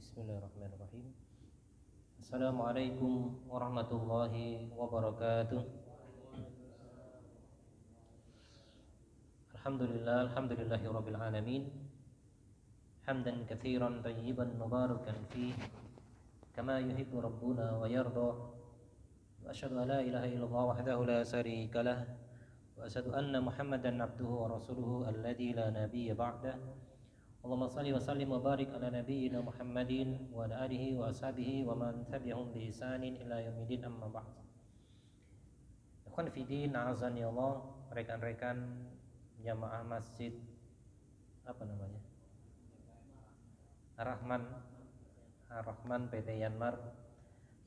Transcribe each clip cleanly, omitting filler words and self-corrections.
Bismillahirrahmanirrahim. Assalamualaikum warahmatullahi wabarakatuh. Alhamdulillahirabbil alamin. Hamdan katsiran tayyiban mubarakan fih kama yuhibbu rabbuna wa yarda. Wa asyhadu an la ilaha illallah wahdahu la syarika lah wa asyhadu anna Muhammadan abduhu wa rasuluhu alladzi la nabiyya ba'dah. Allahumma salli wa sallim wa barik ala nabiyyina Muhammadin wa ala alihi wa ashabihi wa man tabi'ahum bi ihsanin ila yaumil amma ba'd. Ikhwan fillah, a'azzani Allah, rekan-rekan jamaah masjid apa namanya? Ar-Rahman PT Yanmar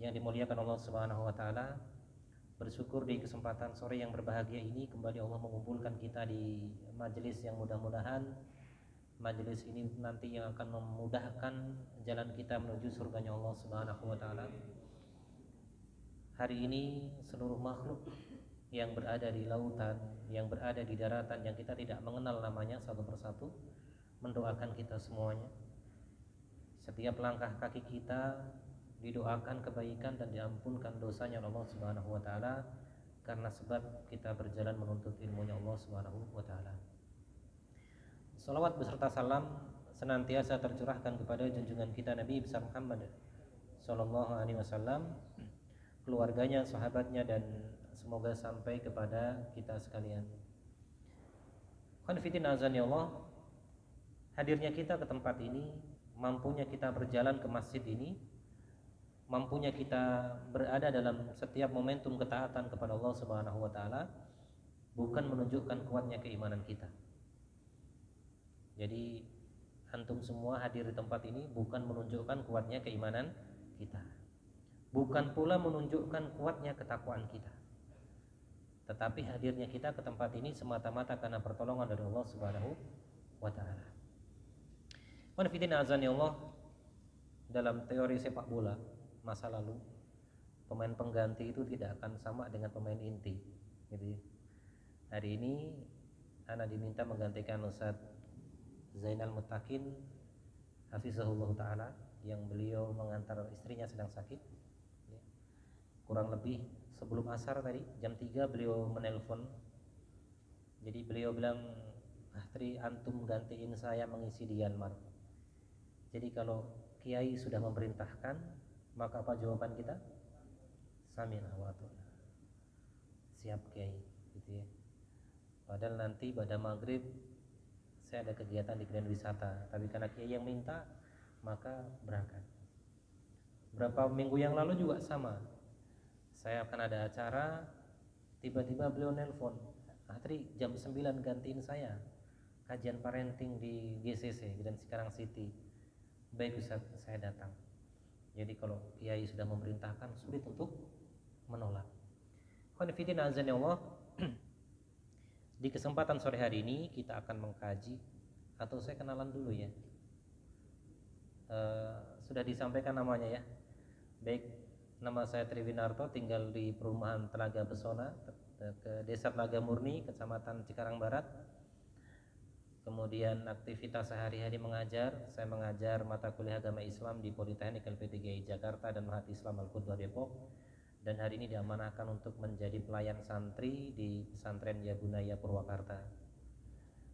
yang dimuliakan Allah Subhanahu wa taala. Bersyukur di kesempatan sore yang berbahagia ini kembali Allah mengumpulkan kita di majelis yang mudah-mudahan majelis ini nanti yang akan memudahkan jalan kita menuju surganya Allah Subhanahu wa taala. Hari ini seluruh makhluk yang berada di lautan, yang berada di daratan, yang kita tidak mengenal namanya satu persatu, mendoakan kita semuanya. Setiap langkah kaki kita didoakan kebaikan dan diampunkan dosanya Allah Subhanahu wa taala karena sebab kita berjalan menuntut ilmunya Allah Subhanahu wa taala. Salawat beserta salam senantiasa tercurahkan kepada junjungan kita Nabi besar Muhammad sallallahu alaihi wasallam, keluarganya, sahabatnya, dan semoga sampai kepada kita sekalian. Khonifitin azani Allah, hadirnya kita ke tempat ini, mampunya kita berjalan ke masjid ini, mampunya kita berada dalam setiap momentum ketaatan kepada Allah Subhanahu wa taala bukan menunjukkan kuatnya keimanan kita. Jadi antum semua hadir di tempat ini bukan menunjukkan kuatnya keimanan kita, bukan pula menunjukkan kuatnya ketakwaan kita, tetapi hadirnya kita ke tempat ini semata-mata karena pertolongan dari Allah Subhanahu wa taala. Qanifitina azani Allah, dalam teori sepak bola masa lalu, pemain pengganti itu tidak akan sama dengan pemain inti, gitu ya. Hari ini ana diminta menggantikan Ustaz Zainal Mutakin hafizahullah ta'ala, yang beliau mengantar istrinya sedang sakit ya. Kurang lebih sebelum asar tadi jam 3 beliau menelpon. Jadi beliau bilang, Tri, antum gantiin saya mengisi di Yanmar. Jadi kalau Kiai sudah memerintahkan, maka apa jawaban kita? Sami'na wa ata'na. Siap Kiai, gitu ya. Padahal nanti pada maghrib saya ada kegiatan di Grand Wisata, tapi karena Kiai yang minta, maka berangkat. Berapa minggu yang lalu juga sama, saya akan ada acara, tiba-tiba beliau nelpon, Tri, jam 9 gantiin saya kajian parenting di GCC, Grand Cikarang City. Baik Ustaz, saya datang. Jadi kalau Kiai sudah memerintahkan, sulit untuk menolak. Khonifitin azani Allah, di kesempatan sore hari ini kita akan mengkaji, atau saya kenalan dulu ya. Sudah disampaikan namanya ya. Baik, nama saya Triwinarto, tinggal di perumahan Telaga Pesona, ke Desa Telaga Murni, Kecamatan Cikarang Barat. Kemudian aktivitas sehari-hari mengajar, saya mengajar mata kuliah agama Islam di Politeknik LP3I Jakarta dan Mahat Islam Al-Qudwa Depok. Dan hari ini diamanahkan untuk menjadi pelayan santri di pesantren Yabunaya Purwakarta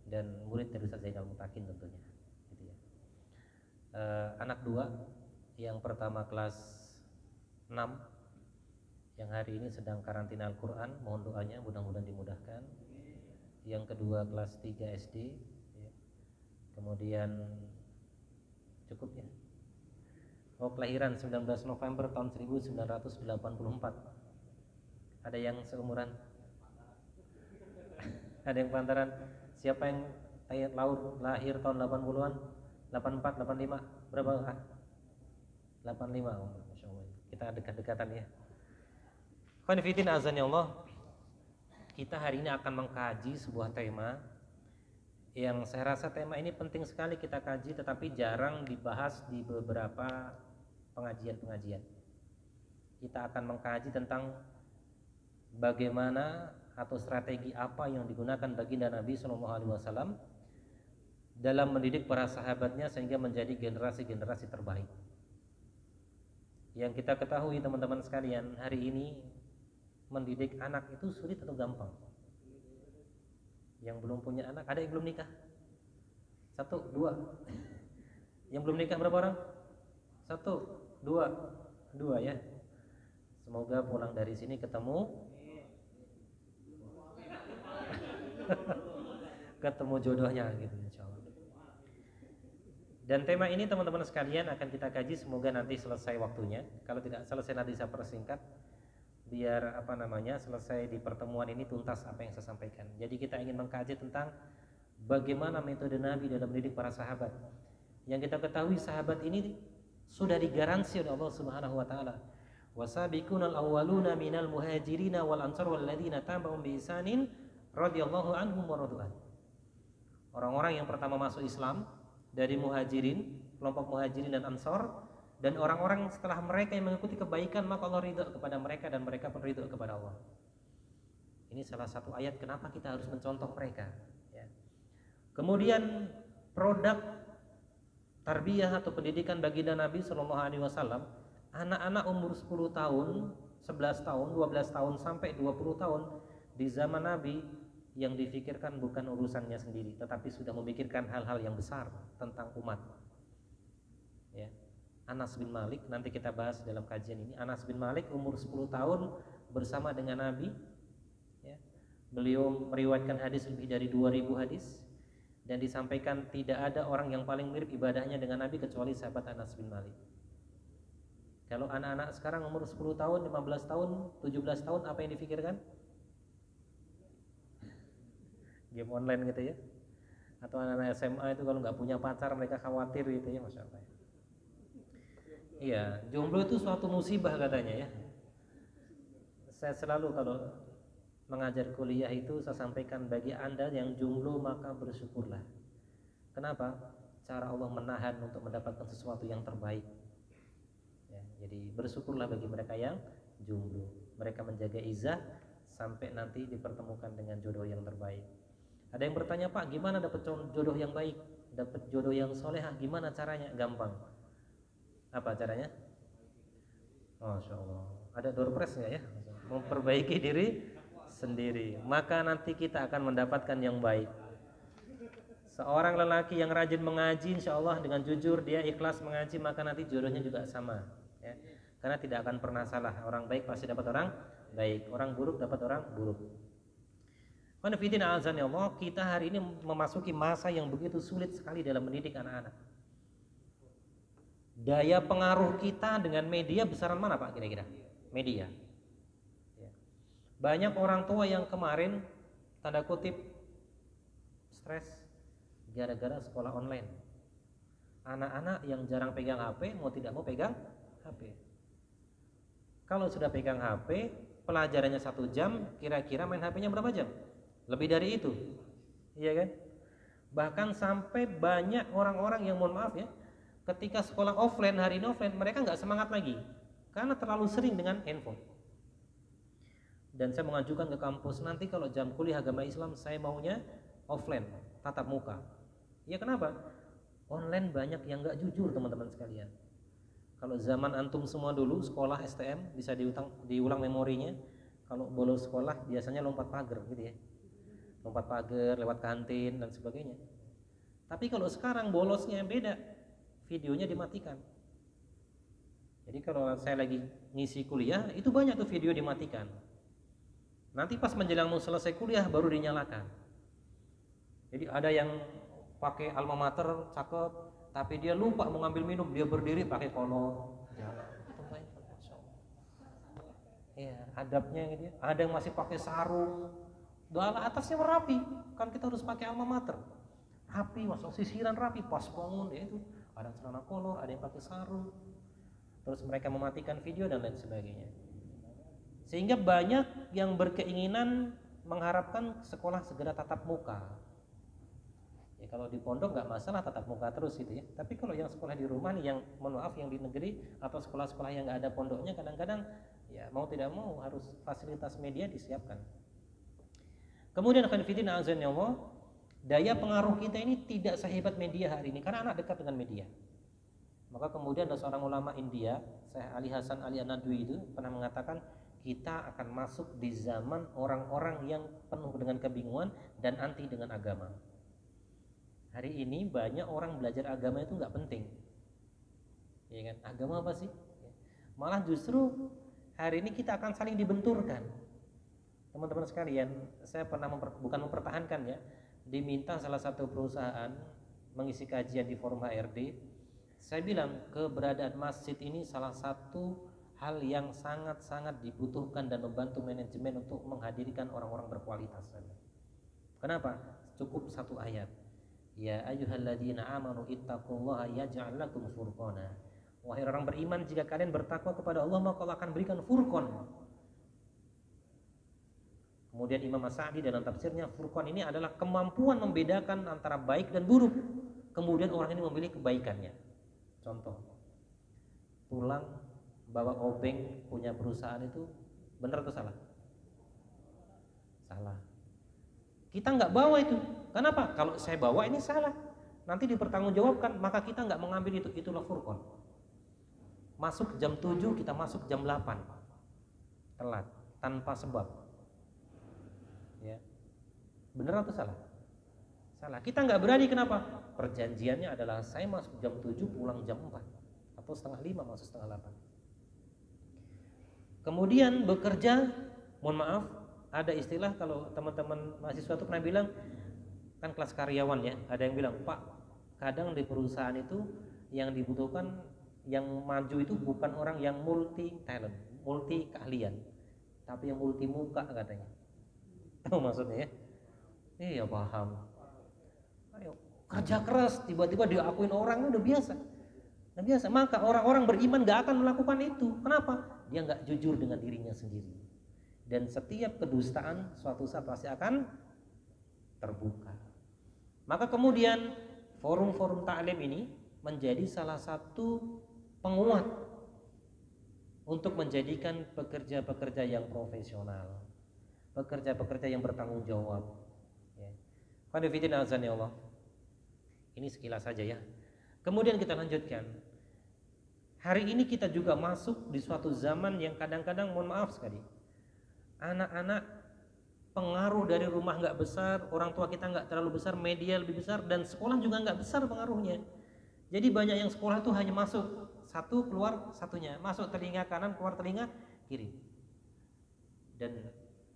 dan murid dari Ustaz Zainal Mutakin tentunya, gitu ya. Anak dua, yang pertama kelas 6 yang hari ini sedang karantina Al-Quran, mohon doanya mudah-mudahan dimudahkan. Yang kedua kelas 3 SD ya. Kemudian cukup ya. Kelahiran 19 November tahun 1984. Ada yang seumuran? Ada yang pantaran? Siapa yang lahir tahun 80-an? 84, 85? Berapa? 85. Oh, Masya Allah. Kita dekat-dekatan ya. Khonifitin azan ya Allah, kita hari ini akan mengkaji sebuah tema yang saya rasa tema ini penting sekali kita kaji, tetapi jarang dibahas di beberapa pengajian-pengajian. Kita akan mengkaji tentang bagaimana atau strategi apa yang digunakan baginda Nabi SAW dalam mendidik para sahabatnya sehingga menjadi generasi-generasi terbaik. Yang kita ketahui teman-teman sekalian, hari ini mendidik anak itu sulit atau gampang? Yang belum punya anak, ada yang belum nikah? 1, 2. Yang belum nikah berapa orang? 1, 2, 2 ya. Semoga pulang dari sini ketemu ketemu jodohnya gitu insyaallah. Dan tema ini teman-teman sekalian akan kita kaji, semoga nanti selesai waktunya. Kalau tidak selesai nanti saya persingkat biar selesai di pertemuan ini tuntas apa yang saya sampaikan. Jadi kita ingin mengkaji tentang bagaimana metode Nabi dalam mendidik para sahabat. Yang kita ketahui sahabat ini sudah digaransi oleh Allah Subhanahu wa taala. Wasabiqunal awwaluna minal muhajirina wal ansar walladzina tabi'uhum bi ihsanin radhiyallahu anhum wa radu an. Orang-orang yang pertama masuk Islam dari muhajirin, kelompok muhajirin dan ansor, dan orang-orang setelah mereka yang mengikuti kebaikan maka Allah ridha kepada mereka dan mereka pun ridha kepada Allah. Ini salah satu ayat kenapa kita harus mencontoh mereka ya. Kemudian produk tarbiyah atau pendidikan baginda Nabi SAW, anak-anak umur 10 tahun, 11 tahun, 12 tahun sampai 20 tahun di zaman Nabi yang difikirkan bukan urusannya sendiri, tetapi sudah memikirkan hal-hal yang besar tentang umat. Ya. Anas bin Malik, nanti kita bahas dalam kajian ini. Anas bin Malik umur 10 tahun bersama dengan Nabi. Ya. Beliau meriwayatkan hadis lebih dari 2000 hadis, dan disampaikan tidak ada orang yang paling mirip ibadahnya dengan Nabi kecuali sahabat Anas bin Malik. Kalau anak-anak sekarang umur 10 tahun, 15 tahun, 17 tahun apa yang difikirkan? Game online gitu ya. Atau anak-anak SMA itu kalau nggak punya pacar mereka khawatir gitu ya, Masya Allah. Iya, jomblo itu suatu musibah katanya ya. Saya selalu kalau mengajar kuliah itu saya sampaikan, bagi Anda yang jomblo maka bersyukurlah. Kenapa? Cara Allah menahan untuk mendapatkan sesuatu yang terbaik ya, jadi bersyukurlah bagi mereka yang jomblo. Mereka menjaga izah sampai nanti dipertemukan dengan jodoh yang terbaik. Ada yang bertanya, Pak, gimana dapat jodoh yang baik, dapat jodoh yang solehah, gimana caranya? Gampang. Apa caranya? Masya Allah. Ada door prize nggak ya? Memperbaiki diri sendiri, maka nanti kita akan mendapatkan yang baik. Seorang lelaki yang rajin mengaji, insya Allah dengan jujur dia ikhlas mengaji, maka nanti jodohnya juga sama ya. Karena tidak akan pernah salah. Orang baik pasti dapat orang baik, orang buruk dapat orang buruk. Allah, kita hari ini memasuki masa yang begitu sulit sekali dalam mendidik anak-anak. Daya pengaruh kita dengan media besaran mana Pak kira-kira? Media. Banyak orang tua yang kemarin tanda kutip stres gara-gara sekolah online. Anak-anak yang jarang pegang HP mau tidak mau pegang HP. Kalau sudah pegang HP, pelajarannya 1 jam, kira-kira main HP-nya berapa jam? Lebih dari itu, iya kan? Bahkan sampai banyak orang-orang yang mohon maaf ya, ketika sekolah offline, hari ini offline, mereka nggak semangat lagi karena terlalu sering dengan handphone. Dan saya mengajukan ke kampus, nanti kalau jam kuliah agama Islam saya maunya offline, tatap muka. Ya kenapa? Online banyak yang nggak jujur teman-teman sekalian. Kalau zaman antum semua dulu sekolah STM bisa diulang memorinya. Kalau bolos sekolah biasanya lompat pagar gitu ya. Lompat pagar, lewat kantin dan sebagainya. Tapi kalau sekarang bolosnya beda, videonya dimatikan. Jadi kalau saya lagi ngisi kuliah, itu banyak tuh video dimatikan. Nanti pas menjelang mau selesai kuliah baru dinyalakan. Jadi ada yang pakai alma mater cakep, tapi dia lupa mau ngambil minum, dia berdiri pakai kolor. Ya, adabnya gitu ya. Ada yang masih pakai sarung. Doa atasnya rapi, kan kita harus pakai alma mater. Rapi, masuk sisiran rapi, pas bangun ya itu. Ada yang celana kolor, ada yang pakai sarung. Terus mereka mematikan video dan lain sebagainya. Sehingga banyak yang berkeinginan mengharapkan sekolah segera tatap muka. Ya kalau di pondok nggak masalah tatap muka terus gitu ya. Tapi kalau yang sekolah di rumah nih, yang mohon maaf yang di negeri atau sekolah-sekolah yang nggak ada pondoknya, kadang-kadang ya mau tidak mau harus fasilitas media disiapkan. Kemudian khonfidina azanillah, daya pengaruh kita ini tidak sehebat media hari ini karena anak dekat dengan media. Maka kemudian ada seorang ulama India, Syekh Ali Hasan Ali An-Nadwi itu pernah mengatakan, kita akan masuk di zaman orang-orang yang penuh dengan kebingungan dan anti dengan agama. Hari ini banyak orang belajar agama itu nggak penting, ya kan? Agama apa sih? Malah justru hari ini kita akan saling dibenturkan. Teman-teman sekalian, saya pernah bukan mempertahankan ya, diminta salah satu perusahaan mengisi kajian di forum HRD. Saya bilang keberadaan masjid ini salah satu hal yang sangat-sangat dibutuhkan dan membantu manajemen untuk menghadirkan orang-orang berkualitas. Kenapa? Cukup satu ayat. Ya ayyuhalladzina amanu ittaqullaha yaj'al lakum furqana. Wahai orang beriman, jika kalian bertakwa kepada Allah, maka Allah akan berikan furqan. Kemudian Imam As-Sa'di dalam tafsirnya, furqan ini adalah kemampuan membedakan antara baik dan buruk. Kemudian orang ini memilih kebaikannya. Contoh, pulang bawa obeng punya perusahaan itu benar atau salah? Salah. Kita nggak bawa itu. Kenapa? Kalau saya bawa ini salah, nanti dipertanggungjawabkan. Maka kita nggak mengambil itu. Itulah furqan. Masuk jam 7, kita masuk jam 8, telat tanpa sebab. Ya, benar atau salah? Salah. Kita nggak berani. Kenapa? Perjanjiannya adalah saya masuk jam 7, pulang jam 4, atau setengah 5 masuk setengah 8. Kemudian bekerja, mohon maaf, ada istilah kalau teman-teman mahasiswa itu pernah bilang, kan kelas karyawan ya, ada yang bilang, Pak, kadang di perusahaan itu yang dibutuhkan, yang maju itu bukan orang yang multi talent, multi keahlian, tapi yang multi muka katanya. Tahu maksudnya ya? Iya paham. Ayo kerja keras, tiba-tiba diakuin orang, udah biasa. Nah biasa, maka orang-orang beriman gak akan melakukan itu. Kenapa? Dia gak jujur dengan dirinya sendiri. Dan setiap kedustaan suatu saat pasti akan terbuka. Maka kemudian forum-forum ta'lim ini menjadi salah satu penguat untuk menjadikan pekerja-pekerja yang profesional, pekerja-pekerja yang bertanggung jawab. Allah. Ini sekilas saja ya. Kemudian kita lanjutkan. Hari ini kita juga masuk di suatu zaman yang kadang-kadang, mohon maaf sekali, anak-anak pengaruh dari rumah nggak besar, orang tua kita nggak terlalu besar, media lebih besar, dan sekolah juga nggak besar pengaruhnya. Jadi banyak yang sekolah itu hanya masuk satu, keluar satunya, masuk telinga kanan, keluar telinga kiri. Dan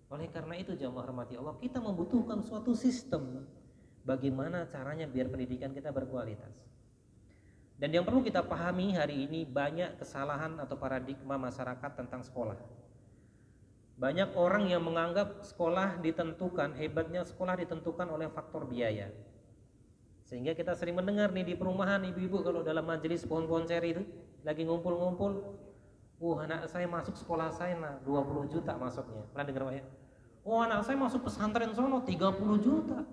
oleh karena itu jamaah rahmati Allah, kita membutuhkan suatu sistem bagaimana caranya biar pendidikan kita berkualitas. Dan yang perlu kita pahami hari ini, banyak kesalahan atau paradigma masyarakat tentang sekolah. Banyak orang yang menganggap sekolah ditentukan, hebatnya sekolah ditentukan oleh faktor biaya. Sehingga kita sering mendengar nih di perumahan, ibu-ibu kalau dalam majelis pohon-pohon ceri itu lagi ngumpul-ngumpul, anak saya masuk sekolah saya 20 juta masuknya. Pernah dengar Pak ya? Anak saya masuk pesantren sono 30 juta.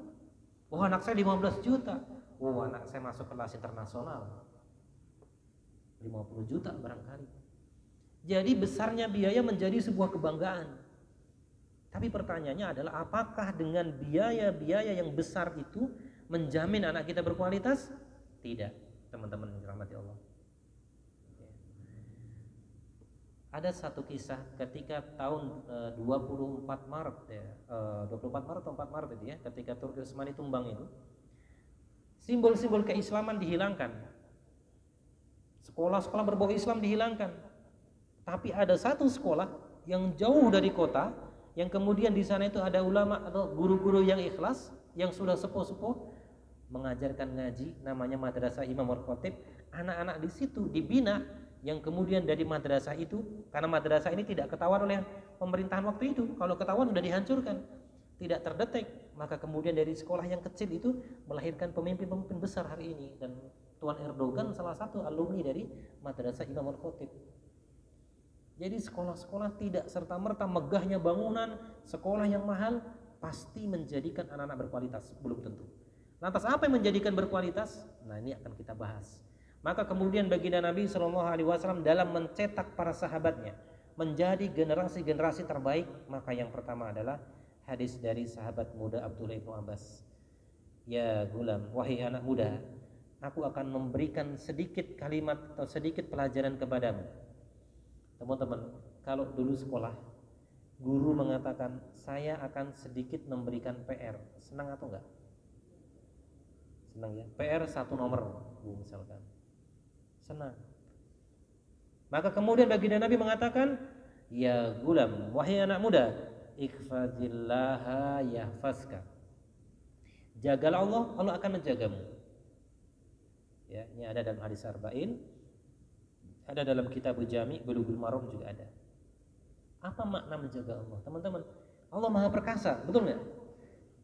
Anak saya 15 juta. Anak saya masuk kelas internasional 50 juta barangkali. Jadi besarnya biaya menjadi sebuah kebanggaan. Tapi pertanyaannya adalah, apakah dengan biaya-biaya yang besar itu menjamin anak kita berkualitas? Tidak, teman-teman yang dirahmati Allah. Ada satu kisah ketika tahun 24 Maret ya, 24 Maret atau 4 Maret itu ya, ketika Turki Utsmani tumbang itu, simbol-simbol keislaman dihilangkan. Sekolah-sekolah berbau Islam dihilangkan. Tapi ada satu sekolah yang jauh dari kota, yang kemudian di sana itu ada ulama atau guru-guru yang ikhlas, yang sudah sepuh-sepuh mengajarkan ngaji, namanya Madrasah Imam Al-Khatib. Anak-anak di situ dibina, yang kemudian dari madrasah itu, karena madrasah ini tidak ketahuan oleh pemerintahan waktu itu, kalau ketahuan sudah dihancurkan, tidak terdetek, maka kemudian dari sekolah yang kecil itu melahirkan pemimpin-pemimpin besar hari ini. Dan Tuan Erdogan salah satu alumni dari Madrasah Imam Al-Khatib. Jadi sekolah-sekolah tidak serta-merta megahnya bangunan, sekolah yang mahal pasti menjadikan anak-anak berkualitas, belum tentu. Lantas apa yang menjadikan berkualitas? Nah, ini akan kita bahas. Maka kemudian baginda Nabi SAW dalam mencetak para sahabatnya menjadi generasi-generasi terbaik, maka yang pertama adalah hadis dari sahabat muda Abdullah bin Abbas. Ya gulam, wahai anak muda, aku akan memberikan sedikit kalimat atau sedikit pelajaran kepadamu. Teman-teman, kalau dulu sekolah guru mengatakan saya akan sedikit memberikan PR, senang atau enggak? Senang ya. PR 1 nomor misalkan, senang. Maka kemudian baginda Nabi mengatakan, ya gulam, wahai anak muda, ihfazillaha yahfazka. Jagalah Allah, Allah akan menjagamu. Ya, ini ada dalam hadis Arba'in, ada dalam kitab Jami' Bulughul Maram juga ada. Apa makna menjaga Allah? Teman-teman, Allah Maha Perkasa, betul nggak?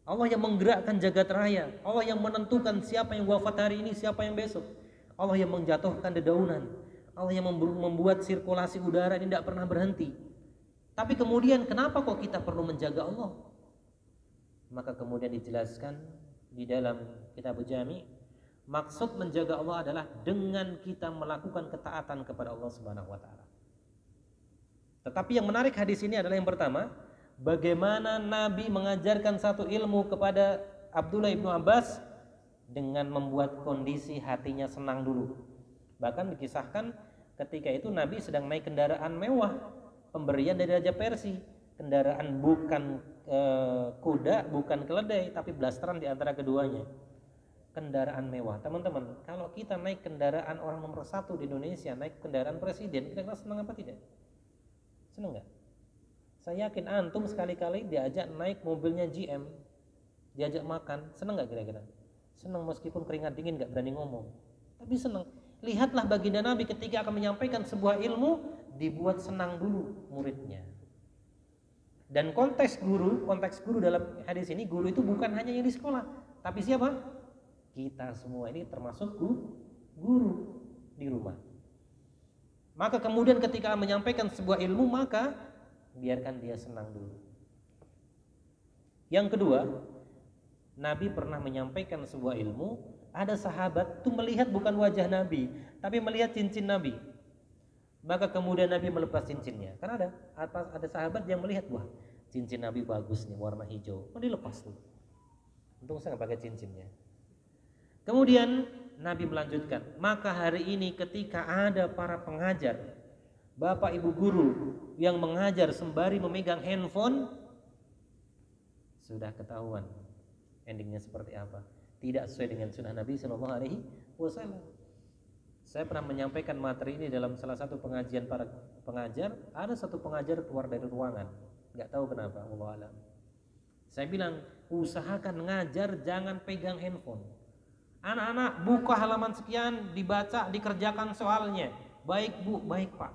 Allah yang menggerakkan jagat raya, Allah yang menentukan siapa yang wafat hari ini, siapa yang besok. Allah yang menjatuhkan dedaunan, Allah yang membuat sirkulasi udara ini tidak pernah berhenti. Tapi kemudian kenapa kok kita perlu menjaga Allah? Maka kemudian dijelaskan di dalam kitab Jami', maksud menjaga Allah adalah dengan kita melakukan ketaatan kepada Allah Subhanahu wa taala. Tetapi yang menarik hadis ini adalah yang pertama, bagaimana Nabi mengajarkan satu ilmu kepada Abdullah ibnu Abbas dengan membuat kondisi hatinya senang dulu. Bahkan dikisahkan ketika itu Nabi sedang naik kendaraan mewah, pemberian dari Raja Persia, kendaraan bukan kuda, bukan keledai, tapi blasteran di antara keduanya. Kendaraan mewah. Teman-teman, kalau kita naik kendaraan orang nomor 1 di Indonesia, naik kendaraan presiden, kira-kira senang apa tidak? Senang nggak? Saya yakin antum sekali-kali diajak naik mobilnya GM, diajak makan, senang nggak kira-kira? Senang meskipun keringat dingin, nggak berani ngomong, tapi senang. Lihatlah baginda Nabi ketika akan menyampaikan sebuah ilmu, dibuat senang dulu muridnya. Dan konteks guru dalam hadis ini, guru itu bukan hanya yang di sekolah, tapi siapa? Kita semua ini termasuk guru di rumah. Maka kemudian ketika menyampaikan sebuah ilmu, maka biarkan dia senang dulu. Yang kedua, Nabi pernah menyampaikan sebuah ilmu, ada sahabat itu melihat bukan wajah Nabi, tapi melihat cincin Nabi. Maka kemudian Nabi melepas cincinnya. Karena ada sahabat yang melihat, wah, cincin Nabi bagus nih, warna hijau. Oh, dilepas tuh. Untung saya nggak pakai cincinnya. Kemudian Nabi melanjutkan, maka hari ini ketika ada para pengajar, bapak ibu guru yang mengajar sembari memegang handphone, sudah ketahuan endingnya seperti apa. Tidak sesuai dengan sunnah Nabi Shallallahu Alaihi Wasallam. Saya pernah menyampaikan materi ini dalam salah satu pengajian para pengajar. Ada satu pengajar keluar dari ruangan, nggak tahu kenapa, wallahu alam. Saya bilang, usahakan ngajar jangan pegang handphone. Anak-anak buka halaman sekian, dibaca, dikerjakan soalnya. Baik bu, baik pak.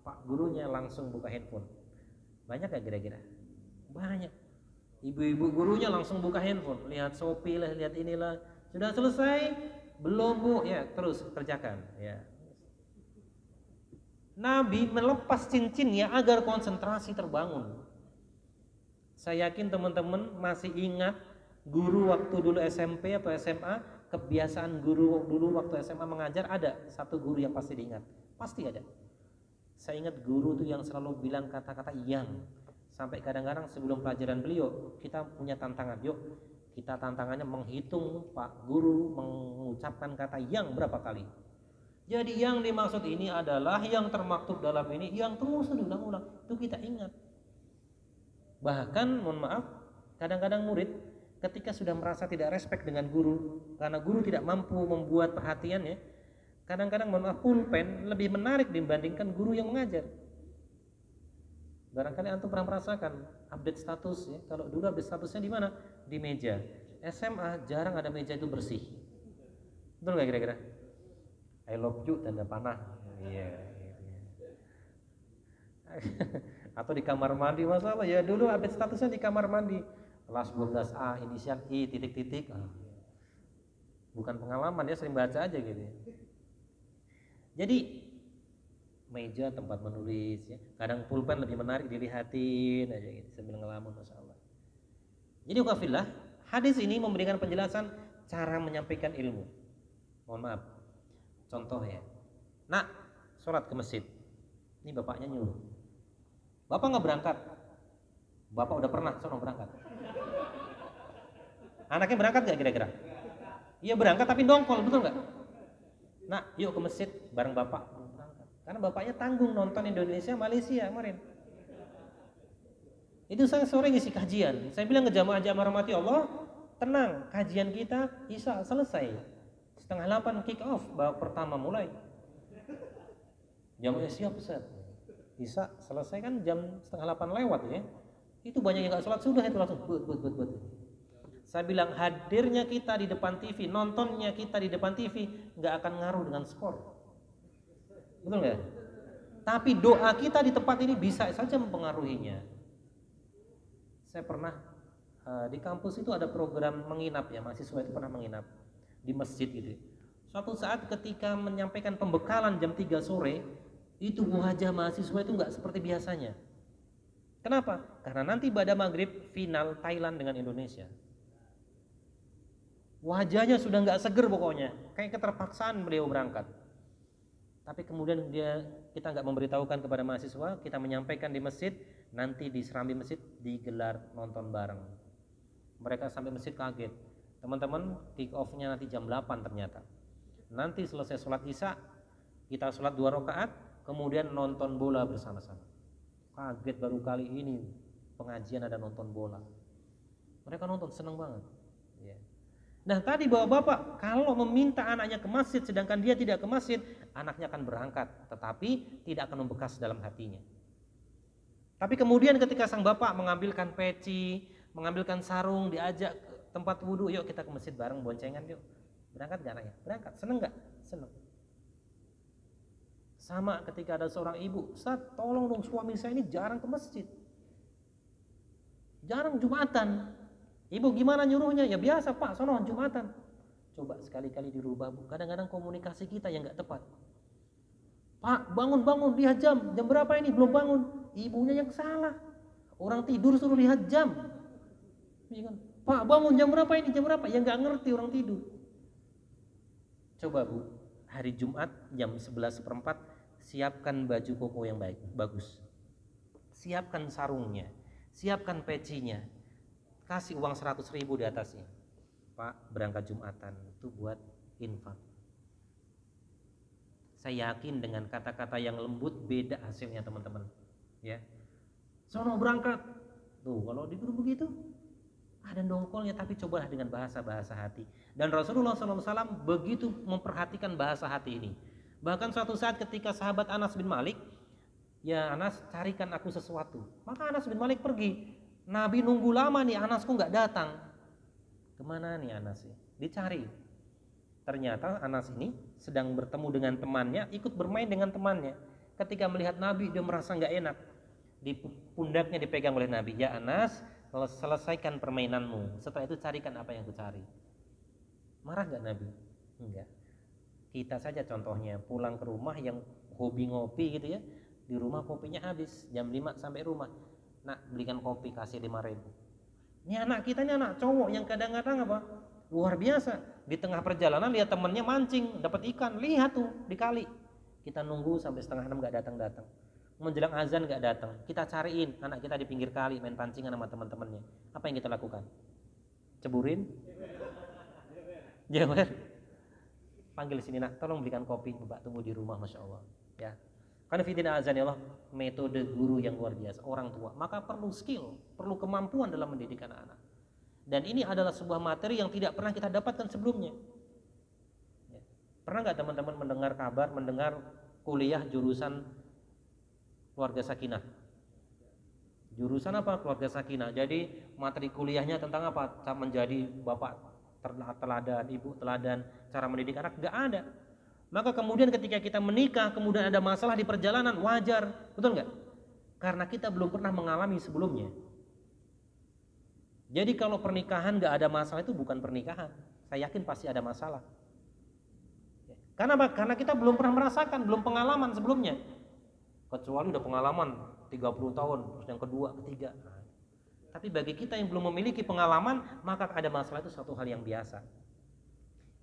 Pak gurunya langsung buka handphone. Banyak gak kira-kira? Banyak. Ibu-ibu gurunya langsung buka handphone, lihat Shopee lah, lihat inilah. Sudah selesai? Belum bu, ya terus kerjakan. Ya. Nabi melepas cincinnya agar konsentrasi terbangun. Saya yakin teman-teman masih ingat guru waktu dulu SMP atau SMA, kebiasaan guru dulu waktu SMA mengajar, ada satu guru yang pasti diingat, pasti ada. Saya ingat guru itu yang selalu bilang kata-kata yang. Sampai kadang-kadang sebelum pelajaran beliau, kita punya tantangan. Yuk, kita tantangannya menghitung Pak Guru mengucapkan kata yang berapa kali. Jadi yang dimaksud ini adalah yang termaktub dalam ini, yang terus diulang-ulang. Itu kita ingat. Bahkan, mohon maaf, kadang-kadang murid ketika sudah merasa tidak respect dengan guru, karena guru tidak mampu membuat perhatiannya, kadang-kadang mohon maaf, pulpen lebih menarik dibandingkan guru yang mengajar. Barangkali antum pernah merasakan update status ya. Kalau dulu update statusnya di mana? Di meja. SMA jarang ada meja itu bersih. Betul nggak kira-kira? I love you tanda panah. Iya. Atau di kamar mandi, masalah ya dulu update statusnya di kamar mandi. Kelas 12A inisial I titik-titik. Bukan pengalaman, dia sering baca aja gitu. Jadi meja tempat menulis ya. Kadang pulpen lebih menarik dilihatin aja gitu sambil ngelamun, masyaallah. Jadi waqafillah, hadis ini memberikan penjelasan cara menyampaikan ilmu. Mohon maaf. Contoh ya. Nak, sholat ke masjid. Ini bapaknya nyuruh. Bapak nggak berangkat. Bapak udah pernah sono berangkat. Anaknya berangkat nggak kira-kira? Iya berangkat tapi dongkol, betul nggak? Nak, yuk ke masjid bareng bapak. Karena bapaknya tanggung nonton Indonesia Malaysia kemarin. Itu saya sore ngisi kajian. Saya bilang ke jamaah-jamaah rahmati Allah, tenang, kajian kita Isya selesai. 7:30 kick off, babak pertama mulai. Jamaah siap Ustaz. Isya selesai kan jam 7:30 lewat ya. Itu banyak yang gak sholat sudah itu langsung but. Saya bilang hadirnya kita di depan TV, nontonnya kita di depan TV gak akan ngaruh dengan skor. Betul nggak? Tapi doa kita di tempat ini bisa saja mempengaruhinya. Saya pernah di kampus itu ada program menginap ya, mahasiswa itu pernah menginap di masjid gitu. Suatu saat ketika menyampaikan pembekalan jam 3 sore, itu wajah mahasiswa itu nggak seperti biasanya. Kenapa? Karena nanti pada maghrib final Thailand dengan Indonesia. Wajahnya sudah nggak seger pokoknya, kayak keterpaksaan beliau berangkat. Tapi kemudian kita nggak memberitahukan kepada mahasiswa, kita menyampaikan di masjid, nanti di serambi masjid digelar nonton bareng. Mereka sampai masjid kaget. Teman-teman, kick off-nya nanti jam 8 ternyata. Nanti selesai sholat Isya, kita sholat 2 rakaat, kemudian nonton bola bersama-sama. Kaget baru kali ini pengajian ada nonton bola. Mereka nonton seneng banget. Ya. Nah tadi bapak-bapak kalau meminta anaknya ke masjid sedangkan dia tidak ke masjid, anaknya akan berangkat tetapi tidak akan membekas dalam hatinya. Tapi kemudian ketika sang bapak mengambilkan peci, mengambilkan sarung, diajak ke tempat wudhu, yuk kita ke masjid bareng boncengan yuk. Berangkat gak anaknya? Berangkat. Seneng gak? Seneng. Sama ketika ada seorang ibu, Ustaz tolong dong suami saya ini jarang ke masjid, jarang Jumatan. Ibu gimana nyuruhnya? Ya biasa Pak, sono Jumatan. Coba sekali-kali dirubah Bu. Kadang-kadang komunikasi kita yang gak tepat. Pak bangun, lihat jam berapa ini? Belum bangun. Ibunya yang salah. Orang tidur suruh lihat jam. Pak bangun jam berapa ini? Jam berapa? Ya gak ngerti orang tidur. Coba Bu, hari Jumat jam 11:04 siapkan baju koko yang bagus. Siapkan sarungnya, siapkan pecinya. Kasih uang 100.000 di atasnya. Pak, berangkat Jumatan itu buat infak. Saya yakin dengan kata-kata yang lembut beda hasilnya teman-teman. Ya, sono berangkat. Tuh kalau disuruh begitu ada dongkolnya, tapi cobalah dengan bahasa hati. Dan Rasulullah SAW begitu memperhatikan bahasa hati ini. Bahkan suatu saat ketika sahabat Anas bin Malik, ya Anas carikan aku sesuatu. Maka Anas bin Malik pergi. Nabi nunggu lama nih, Anas kok nggak datang. Kemana nih Anas? Dicari. Ternyata Anas ini sedang bertemu dengan temannya, ikut bermain dengan temannya. Ketika melihat Nabi dia merasa nggak enak. Di pundaknya dipegang oleh Nabi. Ya Anas, selesaikan permainanmu. Setelah itu carikan apa yang kucari. Marah nggak Nabi? Enggak. Kita saja contohnya pulang ke rumah yang hobi ngopi gitu ya. Di rumah kopinya habis jam 5 sampai rumah. Nak belikan kopi, kasih 5.000. Ini anak kita ini anak cowok yang kadang-kadang apa? Luar biasa. Di tengah perjalanan lihat temennya mancing, dapat ikan, lihat tuh di kali. Kita nunggu sampai 5:30 nggak datang-datang. Menjelang azan nggak datang. Kita cariin anak kita di pinggir kali main pancingan sama teman-temannya. Apa yang kita lakukan? Ceburin? Jewer. Panggil sini nak, tolong belikan kopi, Mbak tunggu di rumah, masya Allah. Ya. Karena fitina azan ya Allah, metode guru yang luar biasa, orang tua. Maka perlu skill, perlu kemampuan dalam mendidik anak-anak. Dan ini adalah sebuah materi yang tidak pernah kita dapatkan sebelumnya. Ya. Pernah nggak teman-teman mendengar kabar, mendengar kuliah jurusan keluarga sakinah? Jurusan apa? Keluarga sakinah. Jadi materi kuliahnya tentang apa? Menjadi bapak teladan, ibu teladan, cara mendidik anak, nggak ada. Maka kemudian ketika kita menikah, kemudian ada masalah di perjalanan, wajar, betul nggak? Karena kita belum pernah mengalami sebelumnya. Jadi kalau pernikahan nggak ada masalah itu bukan pernikahan. Saya yakin pasti ada masalah. Karena apa? Karena kita belum pernah merasakan, belum pengalaman sebelumnya. Kecuali udah pengalaman 30 tahun, terus yang kedua, ketiga. Tapi bagi kita yang belum memiliki pengalaman, maka ada masalah itu suatu hal yang biasa.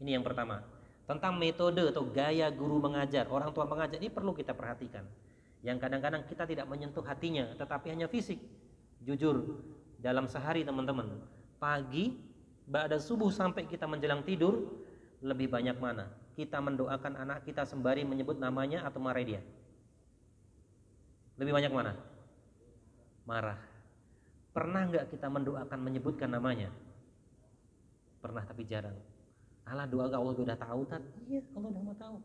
Ini yang pertama. Tentang metode atau gaya guru mengajar, orang tua mengajar, ini perlu kita perhatikan. Yang kadang-kadang kita tidak menyentuh hatinya, tetapi hanya fisik. Jujur, dalam sehari teman-teman, pagi, ba'da subuh sampai kita menjelang tidur, lebih banyak mana? kita mendoakan anak kita sembari menyebut namanya atau marahi dia? Lebih banyak mana? Marah. Pernah nggak kita mendoakan menyebutkan namanya? Pernah tapi jarang. Allah doa Allah sudah tahu kan? Iya, Allah sudah mau tahu.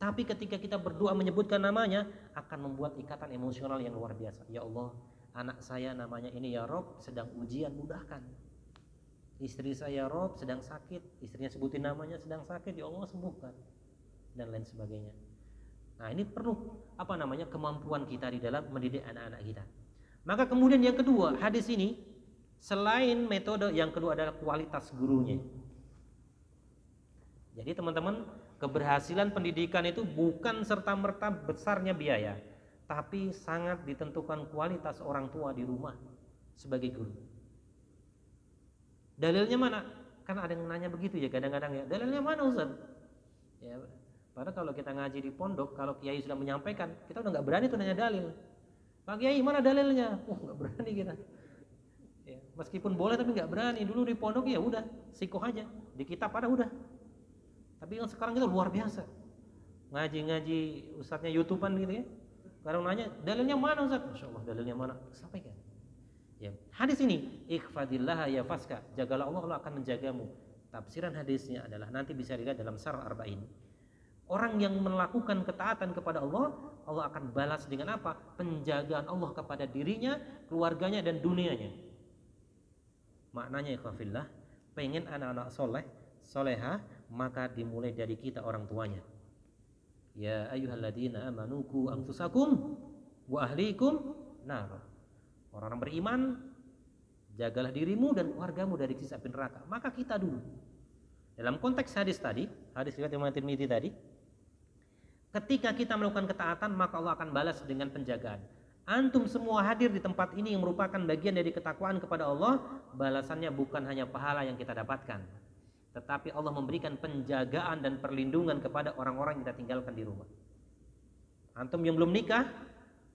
Tapi ketika kita berdoa menyebutkan namanya akan membuat ikatan emosional yang luar biasa. Ya Allah, anak saya namanya ini ya Rob sedang ujian, mudahkan. Istri saya Rob sedang sakit, istrinya sebutin namanya sedang sakit, ya Allah sembuhkan, dan lain sebagainya. Nah ini perlu kemampuan kita di dalam mendidik anak-anak kita. Maka kemudian yang kedua, hadis ini selain metode, yang kedua adalah kualitas gurunya. Jadi teman-teman, keberhasilan pendidikan itu bukan serta-merta besarnya biaya, tapi sangat ditentukan kualitas orang tua di rumah sebagai guru. Dalilnya mana? Kan ada yang nanya begitu ya kadang-kadang ya. Dalilnya mana Ustaz? Ya, padahal kalau kita ngaji di pondok, kalau kiai sudah menyampaikan, kita udah nggak berani tuh nanya dalil. Pak Kiai mana dalilnya? Nggak berani kita. Ya, meskipun boleh tapi nggak berani. Dulu di pondok ya udah, sikoh aja. Di kitab ada udah. Tapi yang sekarang itu luar biasa. Ngaji-ngaji ustadznya YouTubean gitu ya. Kalau nanya dalilnya mana Ustaz? Masya Allah dalilnya mana? Sampaikan. Ya. Hadis ini, ikhfadillah ya faska, jagalah Allah, Allah akan menjagamu. Tafsiran hadisnya adalah nanti bisa dilihat dalam Syarh Arba'in. Orang yang melakukan ketaatan kepada Allah, Allah akan balas dengan apa? Penjagaan Allah kepada dirinya, keluarganya dan dunianya. Maknanya ikhfadillah, pengen anak-anak soleh, soleha, maka dimulai dari kita orang tuanya. Ya ayyuhalladzina amanu qu anfusakum wa ahlikum nar. Orang-orang beriman, jagalah dirimu dan keluargamu dari siksa api neraka. Maka kita dulu. Dalam konteks hadis tadi, hadis riwayat Imam Tirmidzi tadi, ketika kita melakukan ketaatan, maka Allah akan balas dengan penjagaan. Antum semua hadir di tempat ini yang merupakan bagian dari ketakwaan kepada Allah, balasannya bukan hanya pahala yang kita dapatkan, tetapi Allah memberikan penjagaan dan perlindungan kepada orang-orang yang kita tinggalkan di rumah. Antum yang belum nikah,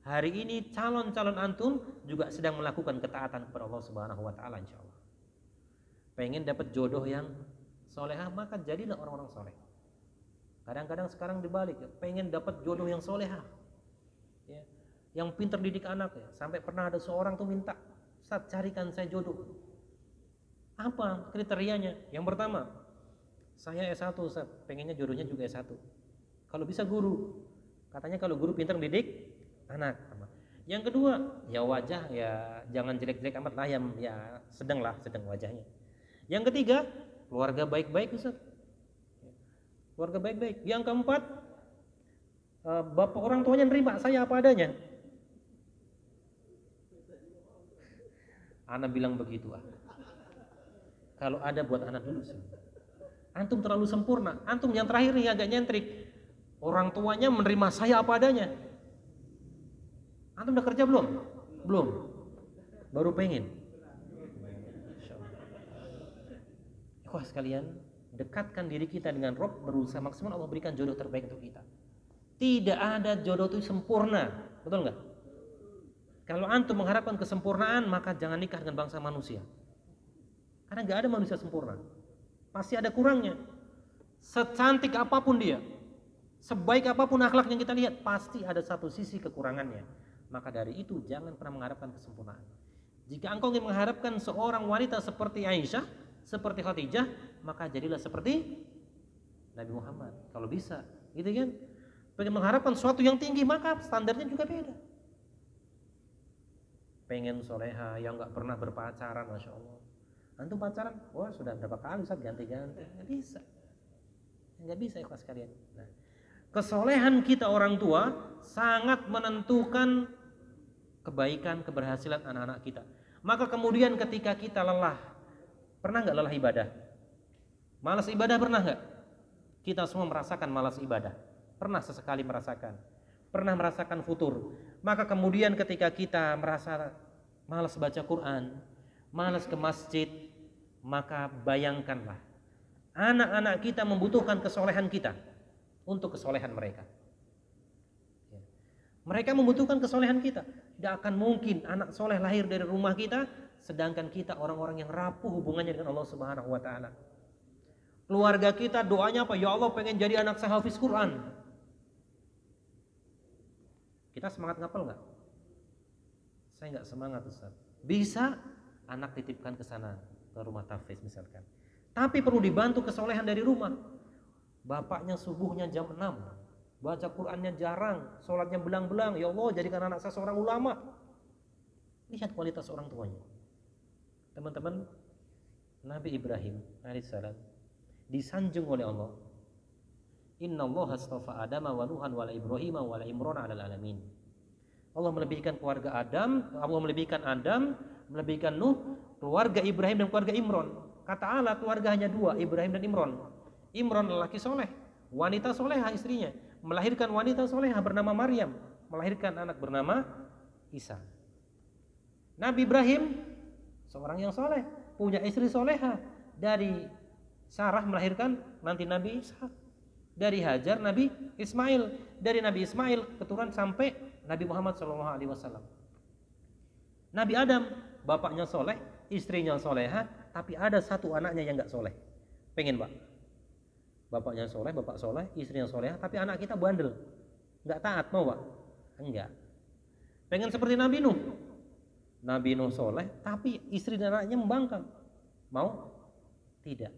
hari ini calon-calon antum juga sedang melakukan ketaatan kepada Allah Subhanahu wa taala insyaallah. Pengen dapat jodoh yang solehah, maka jadilah orang-orang soleh. Kadang-kadang sekarang dibalik, pengen dapat jodoh yang solehah, ya, yang pintar didik anak ya. Sampai pernah ada seorang tuh minta, Ustaz carikan saya jodoh. Apa kriterianya? Yang pertama, saya S1 Ustaz, pengennya jodohnya juga S1. Kalau bisa guru. Katanya kalau guru pintar didik anak. Yang kedua, ya wajah ya jangan jelek-jelek amat lah, ya sedang wajahnya. Yang ketiga, keluarga baik-baik Ustaz. Keluarga baik-baik. Yang keempat, bapak orang tuanya nerima saya apa adanya. Anak bilang begitu Kalau ada buat anak dulu sih. Antum terlalu sempurna. Antum yang terakhir nih agak nyentrik. Orang tuanya menerima saya apa adanya. Antum udah kerja belum? Belum. Baru pengen. Wah sekalian, dekatkan diri kita dengan Rob, berusaha maksimal Allah berikan jodoh terbaik untuk kita. Tidak ada jodoh itu sempurna, betul nggak? Kalau antum mengharapkan kesempurnaan, maka jangan nikah dengan bangsa manusia. Karena nggak ada manusia sempurna, pasti ada kurangnya. Secantik apapun dia, sebaik apapun akhlak yang kita lihat, pasti ada satu sisi kekurangannya. Maka dari itu jangan pernah mengharapkan kesempurnaan. Jika engkau ingin mengharapkan seorang wanita seperti Aisyah, seperti Khadijah, maka jadilah seperti Nabi Muhammad. Kalau bisa, gitu kan? Pengen mengharapkan sesuatu yang tinggi, maka standarnya juga beda. Pengen soleha yang nggak pernah berpacaran, masya Allah. Antum pacaran, wah sudah berapa kali Ustaz ganti-ganti, nggak bisa ikhlas sekalian. Nah, kesolehan kita orang tua sangat menentukan kebaikan, keberhasilan anak-anak kita. Maka kemudian ketika kita lelah, pernah nggak lelah ibadah? Malas ibadah pernah nggak? Kita semua merasakan malas ibadah. Pernah sesekali merasakan. Pernah merasakan futur. Maka kemudian ketika kita merasa malas baca Quran, malas ke masjid, maka bayangkanlah anak-anak kita membutuhkan kesolehan kita untuk kesolehan mereka. Mereka membutuhkan kesolehan kita. Tidak akan mungkin anak soleh lahir dari rumah kita sedangkan kita orang-orang yang rapuh hubungannya dengan Allah Subhanahu wa taala. Keluarga kita doanya apa? Ya Allah, pengen jadi anak saya hafiz Quran. Kita semangat ngapal nggak? Saya nggak semangat, Ustaz. Bisa anak titipkan ke sana, ke rumah tahfiz misalkan. Tapi perlu dibantu kesolehan dari rumah. Bapaknya subuhnya jam 6, baca Qurannya jarang, sholatnya belang-belang. Ya Allah, jadikan anak saya seorang ulama. Lihat kualitas orang tuanya. Teman-teman, Nabi Ibrahim alaihissalam disanjung oleh Allah. Innallaha astafa Adama wa Nuhan wa Ibrahim wa Imran 'alal alamin. Allah melebihkan keluarga Adam, Allah melebihkan Adam, melebihkan Nuh, keluarga Ibrahim dan keluarga Imran. Kata Allah, keluarga hanya dua, Ibrahim dan Imran. Imran lelaki soleh, wanita soleha istrinya, melahirkan wanita soleha bernama Maryam, melahirkan anak bernama Isa. Nabi Ibrahim seorang yang soleh, punya istri soleha. Dari Sarah melahirkan nanti Nabi Ishak. Dari Hajar Nabi Ismail. Dari Nabi Ismail keturunan sampai Nabi Muhammad SAW. Nabi Adam bapaknya soleh, istrinya soleha, tapi ada satu anaknya yang nggak soleh. Pengen Pak? Bapaknya soleh, bapak soleh, istrinya soleha, tapi anak kita bandel, nggak taat, mau Pak? Enggak. Pengen seperti Nabi Nuh. Nabi Nuh soleh, tapi istri dan anaknya membangkang. Mau? Tidak.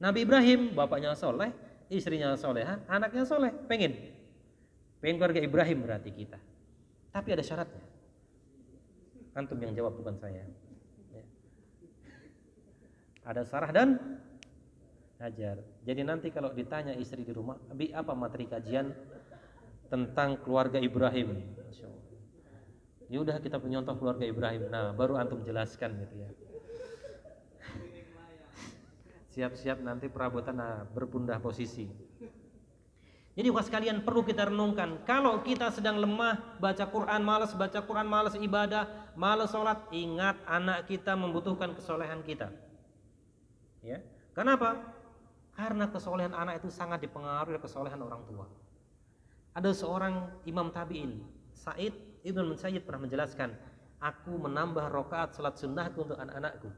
Nabi Ibrahim, bapaknya soleh, istrinya soleha, anaknya soleh. Pengen keluarga Ibrahim berarti kita. Tapi ada syaratnya. Antum yang jawab, bukan saya. Ada Sarah dan Hajar. Jadi nanti kalau ditanya istri di rumah, Abi, apa materi kajian tentang keluarga Ibrahim? Masya Allah. Ya udah, kita penyontoh keluarga Ibrahim. Nah, baru antum jelaskan gitu ya. Siap-siap nanti perabotan berpindah posisi. Jadi was kalian perlu kita renungkan. Kalau kita sedang lemah baca Quran, malas baca Quran, malas ibadah, malas sholat, ingat anak kita membutuhkan kesolehan kita. Ya, kenapa? Karena kesolehan anak itu sangat dipengaruhi oleh kesolehan orang tua. Ada seorang imam tabi'in, Sa'id Ibn Musayyib pernah menjelaskan, aku menambah rakaat salat sunnahku untuk anak-anakku.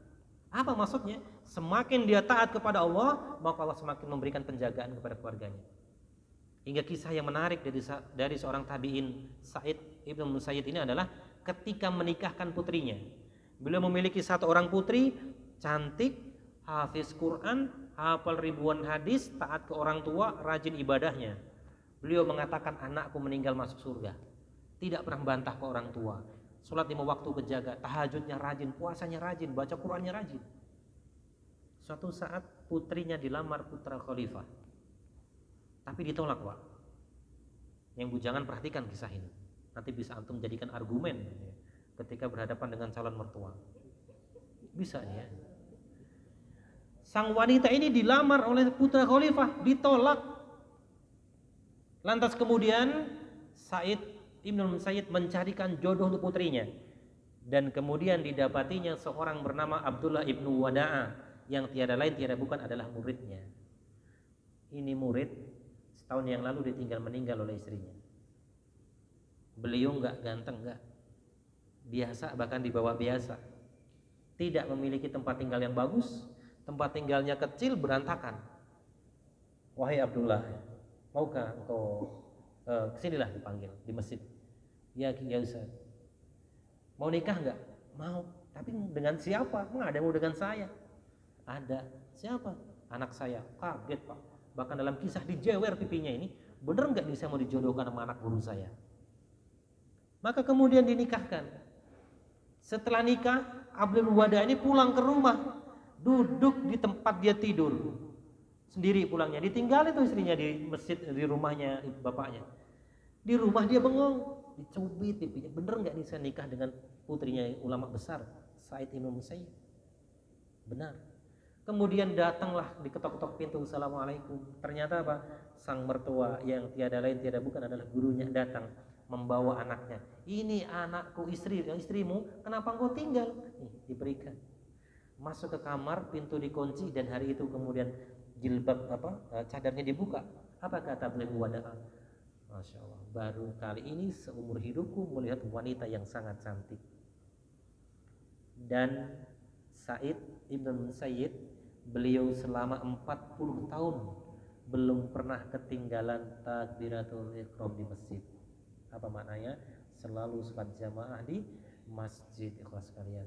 Apa maksudnya? Semakin dia taat kepada Allah, maka Allah semakin memberikan penjagaan kepada keluarganya. Hingga kisah yang menarik dari seorang tabi'in, Sa'id Ibn Musayyib ini adalah ketika menikahkan putrinya. Beliau memiliki satu orang putri, cantik, hafiz Quran, hafal ribuan hadis, taat ke orang tua, rajin ibadahnya. Beliau mengatakan, anakku meninggal masuk surga. Tidak pernah membantah ke orang tua. Sholat 5 waktu kejaga, tahajudnya rajin, puasanya rajin, baca Qurannya rajin. Suatu saat putrinya dilamar putra khalifah, tapi ditolak Pak. Yang bujangan perhatikan kisah ini, nanti bisa antum jadikan argumen ketika berhadapan dengan calon mertua. Bisa ya. Sang wanita ini dilamar oleh putra khalifah, ditolak. Lantas kemudian Sa'id Ibn Musayyib mencarikan jodoh untuk putrinya, dan kemudian didapatinya seorang bernama Abdullah ibnu Wada'a, yang tiada lain tiada bukan adalah muridnya. Ini murid setahun yang lalu ditinggal meninggal oleh istrinya. Beliau enggak ganteng, enggak biasa, bahkan di bawah biasa, tidak memiliki tempat tinggal yang bagus, tempat tinggalnya kecil, berantakan. Wahai Abdullah, maukah engkau kesinilah, dipanggil di masjid. Ya Ustaz, mau nikah enggak? Mau. Tapi dengan siapa? Enggak ada yang mau dengan saya. Ada. Siapa? Anak saya. Kaget Pak. Bahkan dalam kisah dijewer pipinya ini, bener enggak nih saya mau dijodohkan sama anak guru saya? Maka kemudian dinikahkan. Setelah nikah, Abdul Wada ini pulang ke rumah, duduk di tempat dia tidur sendiri pulangnya, ditinggal itu istrinya di masjid, di rumahnya bapaknya. Di rumah dia bengong, dicubit pipinya. Bener nggak nih saya nikah dengan putrinya ulama besar Sa'id Ibn Musayyib? Benar. Kemudian datanglah, diketok-ketok pintu, assalamualaikum. Ternyata apa? Sang mertua yang tiada lain tiada bukan adalah gurunya datang membawa anaknya. Ini anakku, istrimu, kenapa engkau tinggal? Nih, diberikan. Masuk ke kamar, pintu dikunci, dan hari itu kemudian jilbab cadarnya dibuka. Apa kata beliau? Wada'a. Masya Allah, baru kali ini seumur hidupku melihat wanita yang sangat cantik. Dan Sa'id Ibn Musayyib beliau selama 40 tahun belum pernah ketinggalan takbiratul ihram di masjid. Apa maknanya? Selalu sholat jamaah di masjid, ikhlas kalian.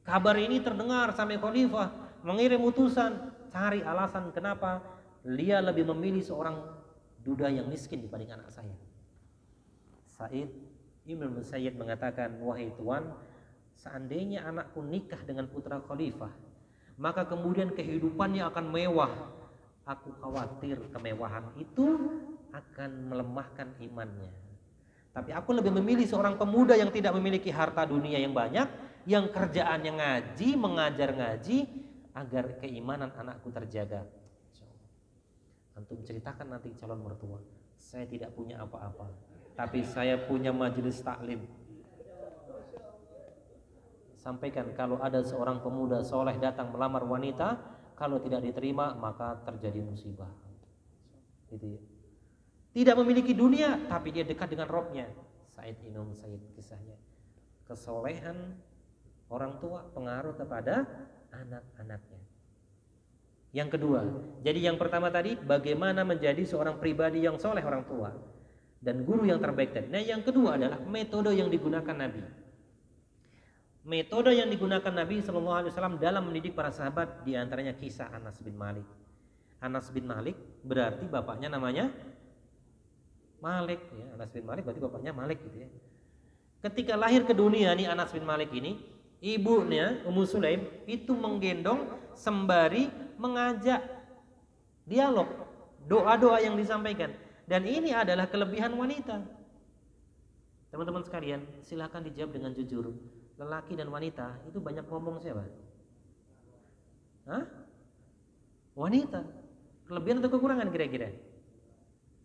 Kabar ini terdengar sampai khalifah mengirim utusan cari alasan kenapa dia lebih memilih seorang duda yang miskin dibanding anak saya. Sa'id Ibn Musayyib mengatakan, wahai Tuan, seandainya anakku nikah dengan putra khalifah, maka kemudian kehidupannya akan mewah. Aku khawatir kemewahan itu akan melemahkan imannya. Tapi aku lebih memilih seorang pemuda yang tidak memiliki harta dunia yang banyak, yang kerjaannya ngaji, mengajar ngaji, agar keimanan anakku terjaga. Antum ceritakan nanti calon mertua, saya tidak punya apa-apa, tapi saya punya majelis taklim. Sampaikan kalau ada seorang pemuda soleh datang melamar wanita, kalau tidak diterima maka terjadi musibah. Gitu ya. Tidak memiliki dunia tapi dia dekat dengan Robnya. Sa'id Ibn Musayyib kisahnya. Kesolehan orang tua pengaruh kepada anak-anaknya. Yang kedua, jadi yang pertama tadi bagaimana menjadi seorang pribadi yang soleh orang tua dan guru yang terbaik tadi. Nah yang kedua adalah metode yang digunakan Nabi. Metode yang digunakan Nabi SAW dalam mendidik para sahabat, diantaranya kisah Anas bin Malik. Anas bin Malik berarti bapaknya namanya Malik, ya. Anas bin Malik berarti bapaknya Malik gitu ya. Ketika lahir ke dunia nih Anas bin Malik ini, ibunya Ummu Sulaim itu menggendong sembari mengajak dialog, doa-doa yang disampaikan. Dan ini adalah kelebihan wanita. Teman-teman sekalian, silakan dijawab dengan jujur. Lelaki dan wanita itu banyak ngomong siapa? Hah? Wanita. Kelebihan atau kekurangan kira-kira?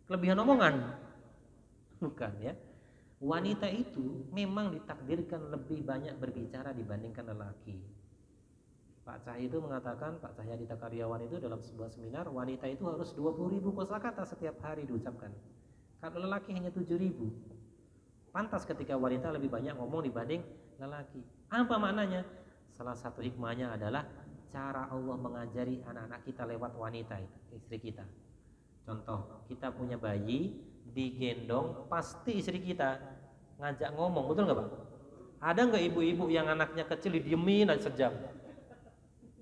Kelebihan omongan? Bukan ya. Wanita itu memang ditakdirkan lebih banyak berbicara dibandingkan lelaki. Pak Cahya itu mengatakan, Pak Cahya Dita Karyawan itu dalam sebuah seminar, wanita itu harus 20.000 kosakata setiap hari diucapkan. Kalau lelaki hanya 7.000. Pantas ketika wanita lebih banyak ngomong dibanding lelaki. Apa maknanya? Salah satu hikmahnya adalah cara Allah mengajari anak-anak kita lewat wanita itu, istri kita. Contoh, kita punya bayi digendong, pasti istri kita ngajak ngomong, betul nggak Pak? Ada nggak ibu-ibu yang anaknya kecil didiemin aja sejam?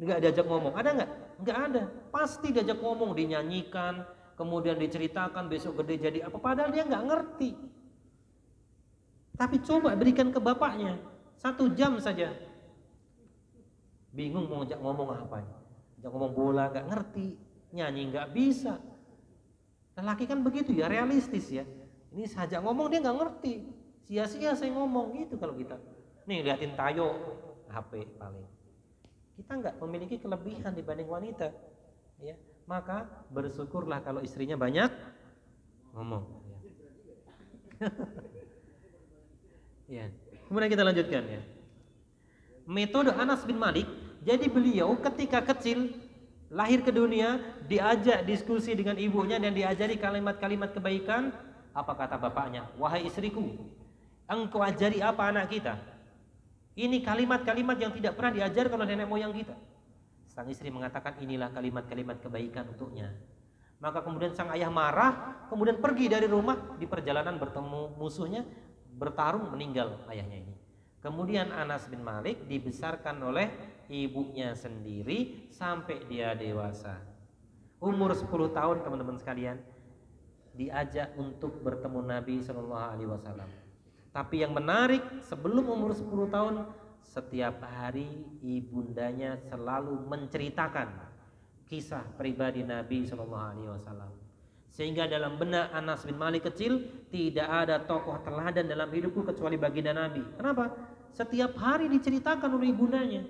Nggak diajak ngomong, ada nggak? Nggak ada. Pasti diajak ngomong, dinyanyikan, kemudian diceritakan besok gede jadi apa. Padahal dia nggak ngerti. Tapi coba berikan ke bapaknya 1 jam saja. Bingung mau ngajak ngomong apa? Ngajak ngomong bola nggak ngerti, nyanyi nggak bisa. Lelaki kan begitu ya, realistis ya. Ini sajak ngomong dia nggak ngerti, sia-sia saya ngomong gitu kalau kita. Nih liatin tayo, HP paling. Kita nggak memiliki kelebihan dibanding wanita, ya. Maka bersyukurlah kalau istrinya banyak ngomong. Ya. Kemudian kita lanjutkan ya. Metode Anas bin Malik. Jadi beliau ketika kecil lahir ke dunia diajak diskusi dengan ibunya dan diajari kalimat-kalimat kebaikan. Apa kata bapaknya? Wahai istriku, engkau ajari apa anak kita? Ini kalimat-kalimat yang tidak pernah diajar oleh nenek moyang kita. Sang istri mengatakan inilah kalimat-kalimat kebaikan untuknya. Maka kemudian sang ayah marah, kemudian pergi dari rumah. Di perjalanan bertemu musuhnya, bertarung, meninggal ayahnya ini. Kemudian Anas bin Malik dibesarkan oleh ibunya sendiri sampai dia dewasa. Umur 10 tahun teman-teman sekalian diajak untuk bertemu Nabi SAW. Tapi yang menarik, sebelum umur 10 tahun setiap hari ibundanya selalu menceritakan kisah pribadi Nabi SAW. Sehingga dalam benak Anas bin Malik kecil tidak ada tokoh teladan dalam hidupku kecuali baginda Nabi. Kenapa? Setiap hari diceritakan oleh ibundanya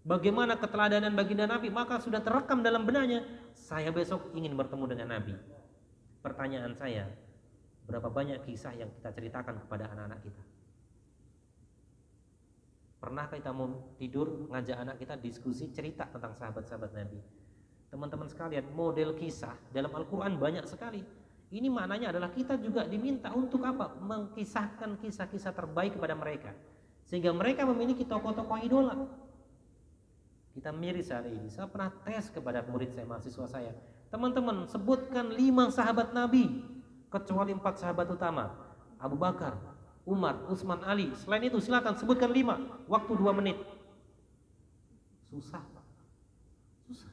bagaimana keteladanan baginda Nabi, maka sudah terekam dalam benaknya. Saya besok ingin bertemu dengan Nabi. Pertanyaan saya, berapa banyak kisah yang kita ceritakan kepada anak-anak kita? Pernah kita mau tidur ngajak anak kita diskusi cerita tentang sahabat-sahabat Nabi? Teman-teman sekalian, model kisah dalam Al-Quran banyak sekali. Ini maknanya adalah kita juga diminta untuk apa? Mengkisahkan kisah-kisah terbaik kepada mereka, sehingga mereka memiliki tokoh-tokoh idola. Kita miris hari ini. Saya pernah tes kepada murid saya, mahasiswa saya. Teman-teman, sebutkan 5 sahabat Nabi kecuali 4 sahabat utama. Abu Bakar, Umar, Utsman, Ali. Selain itu silakan sebutkan 5. Waktu 2 menit. Susah, Pak. Susah.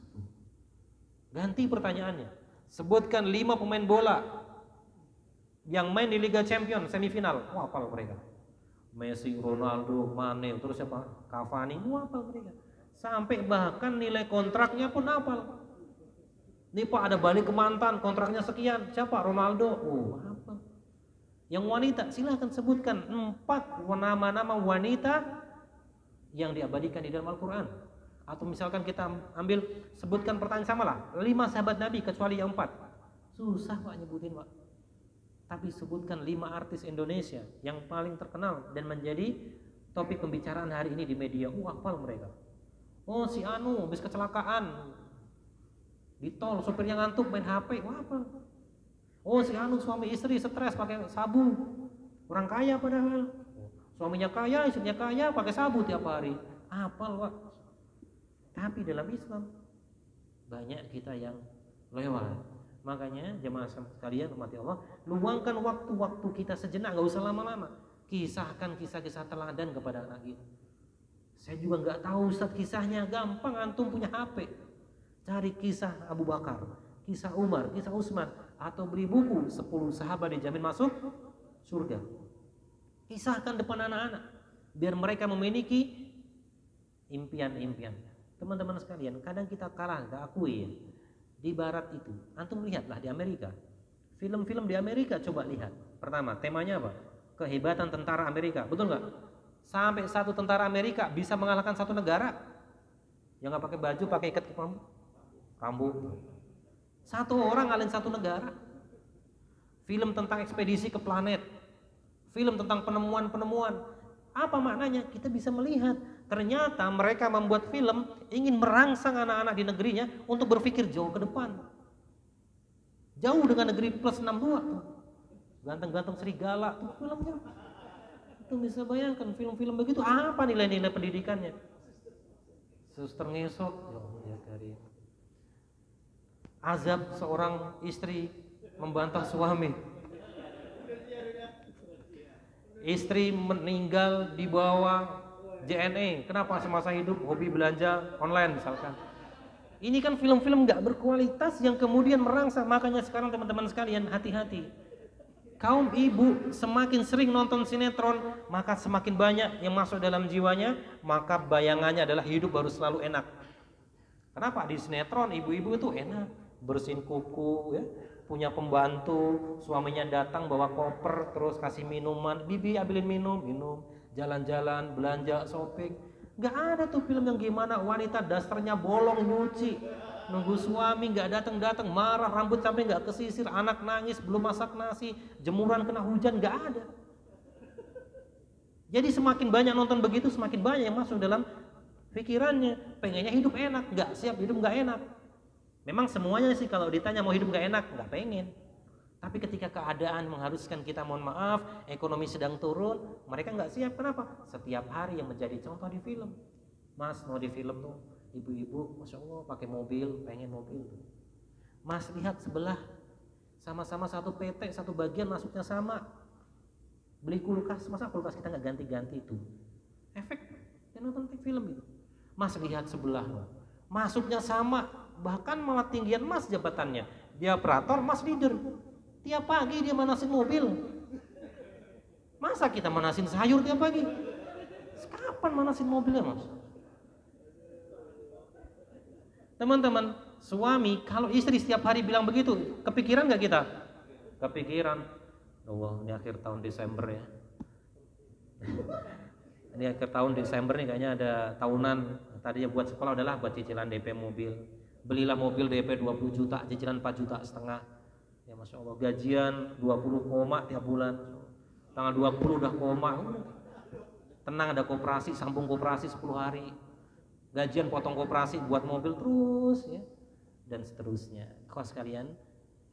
Ganti pertanyaannya. Sebutkan 5 pemain bola yang main di Liga Champions semifinal. Wah, hafal mereka. Messi, Ronaldo, Mane, terus siapa? Cavani. Wah, hafal mereka. Sampai bahkan nilai kontraknya pun hafal. Nih Pak, ada balik ke mantan, kontraknya sekian. Siapa? Ronaldo. Oh, apa? Yang wanita, silahkan sebutkan 4 nama-nama wanita yang diabadikan di dalam Al-Quran. Atau misalkan kita ambil, sebutkan pertanyaan sama lah, 5 sahabat Nabi kecuali yang 4. Susah Pak nyebutin Pak. Tapi sebutkan 5 artis Indonesia yang paling terkenal dan menjadi topik pembicaraan hari ini di media. Hafal mereka. Oh, si Anu habis kecelakaan di tol, sopirnya ngantuk main HP. Wah, apa? Oh, si Anu suami istri stres pakai sabu. Orang kaya padahal. Suaminya kaya, istrinya kaya, pakai sabu tiap hari. Hafal, Pak. Tapi dalam Islam banyak kita yang lewat. Makanya jemaah sekalian umat Allah, luangkan waktu-waktu kita sejenak, gak usah lama-lama. Kisahkan kisah-kisah teladan kepada anak kita. Saya juga nggak tahu Ustaz kisahnya, gampang, antum punya HP. Cari kisah Abu Bakar, kisah Umar, kisah Utsman, atau beli buku 10 sahabat dijamin masuk surga. Kisahkan depan anak-anak biar mereka memiliki impian-impian. Teman-teman sekalian, kadang kita kalah, nggak akui ya. Di barat itu, antum lihatlah di Amerika. Film-film di Amerika coba lihat. Pertama, temanya apa? Kehebatan tentara Amerika, betul nggak? Sampai satu tentara Amerika bisa mengalahkan satu negara yang nggak pakai baju, pakai ikat ke rambut. Satu orang ngalahin satu negara. Film tentang ekspedisi ke planet, film tentang penemuan-penemuan. Apa maknanya? Kita bisa melihat ternyata mereka membuat film ingin merangsang anak-anak di negerinya untuk berpikir jauh ke depan. Jauh dengan negeri plus 62 tuh. Ganteng-ganteng serigala tuh filmnya. Itu bisa bayangkan film-film begitu apa nilai-nilai pendidikannya? Suster ngesot, ya Karim. Azab seorang istri membantah suami. Istri meninggal di bawah JNE. Kenapa? Semasa hidup hobi belanja online misalkan. Ini kan film-film nggak berkualitas yang kemudian merangsang. Makanya sekarang teman-teman sekalian hati-hati. Kaum ibu semakin sering nonton sinetron, maka semakin banyak yang masuk dalam jiwanya, maka bayangannya adalah hidup harus selalu enak. Kenapa? Di sinetron ibu-ibu itu enak, bersihin kuku ya, punya pembantu, suaminya datang bawa koper terus kasih minuman, bibi ambilin minum, jalan-jalan, belanja, shopping. Gak ada tuh film yang gimana wanita dasarnya bolong nyuci, nunggu suami nggak datang-datang, marah, rambut sampai nggak kesisir, anak nangis belum masak nasi, jemuran kena hujan, nggak ada. Jadi semakin banyak nonton begitu, semakin banyak yang masuk dalam pikirannya, pengennya hidup enak, nggak siap hidup nggak enak. Memang semuanya sih kalau ditanya mau hidup nggak enak, nggak pengen. Tapi ketika keadaan mengharuskan kita mohon maaf, ekonomi sedang turun, mereka nggak siap. Kenapa? Setiap hari yang menjadi contoh di film. Mas mau di film tuh ibu-ibu, masya Allah pakai mobil, pengen mobil. Mas lihat sebelah, sama-sama satu PT, satu bagian masuknya sama. Beli kulkas, masa kulkas kita nggak ganti-ganti itu? Efek yang nonton film itu. Mas lihat sebelah, masuknya sama, bahkan malah tinggian Mas jabatannya. Dia operator, Mas leader. Tiap pagi dia manasin mobil. Masa kita manasin sayur tiap pagi? Kapan manasin mobilnya Mas? Teman-teman, suami kalau istri setiap hari bilang begitu, kepikiran nggak kita? Kepikiran. Allah, ini akhir tahun Desember ya. Ini akhir tahun Desember nih kayaknya ada tahunan. Tadinya buat sekolah adalah buat cicilan DP mobil. Belilah mobil DP 20 juta, cicilan 4,5 juta. Ya Masya Allah, gajian 20 koma tiap bulan. Tanggal 20 udah koma. Tenang, ada koperasi, sambung koperasi 10 hari. Gajian potong koperasi buat mobil terus ya, dan seterusnya. Kalau sekalian,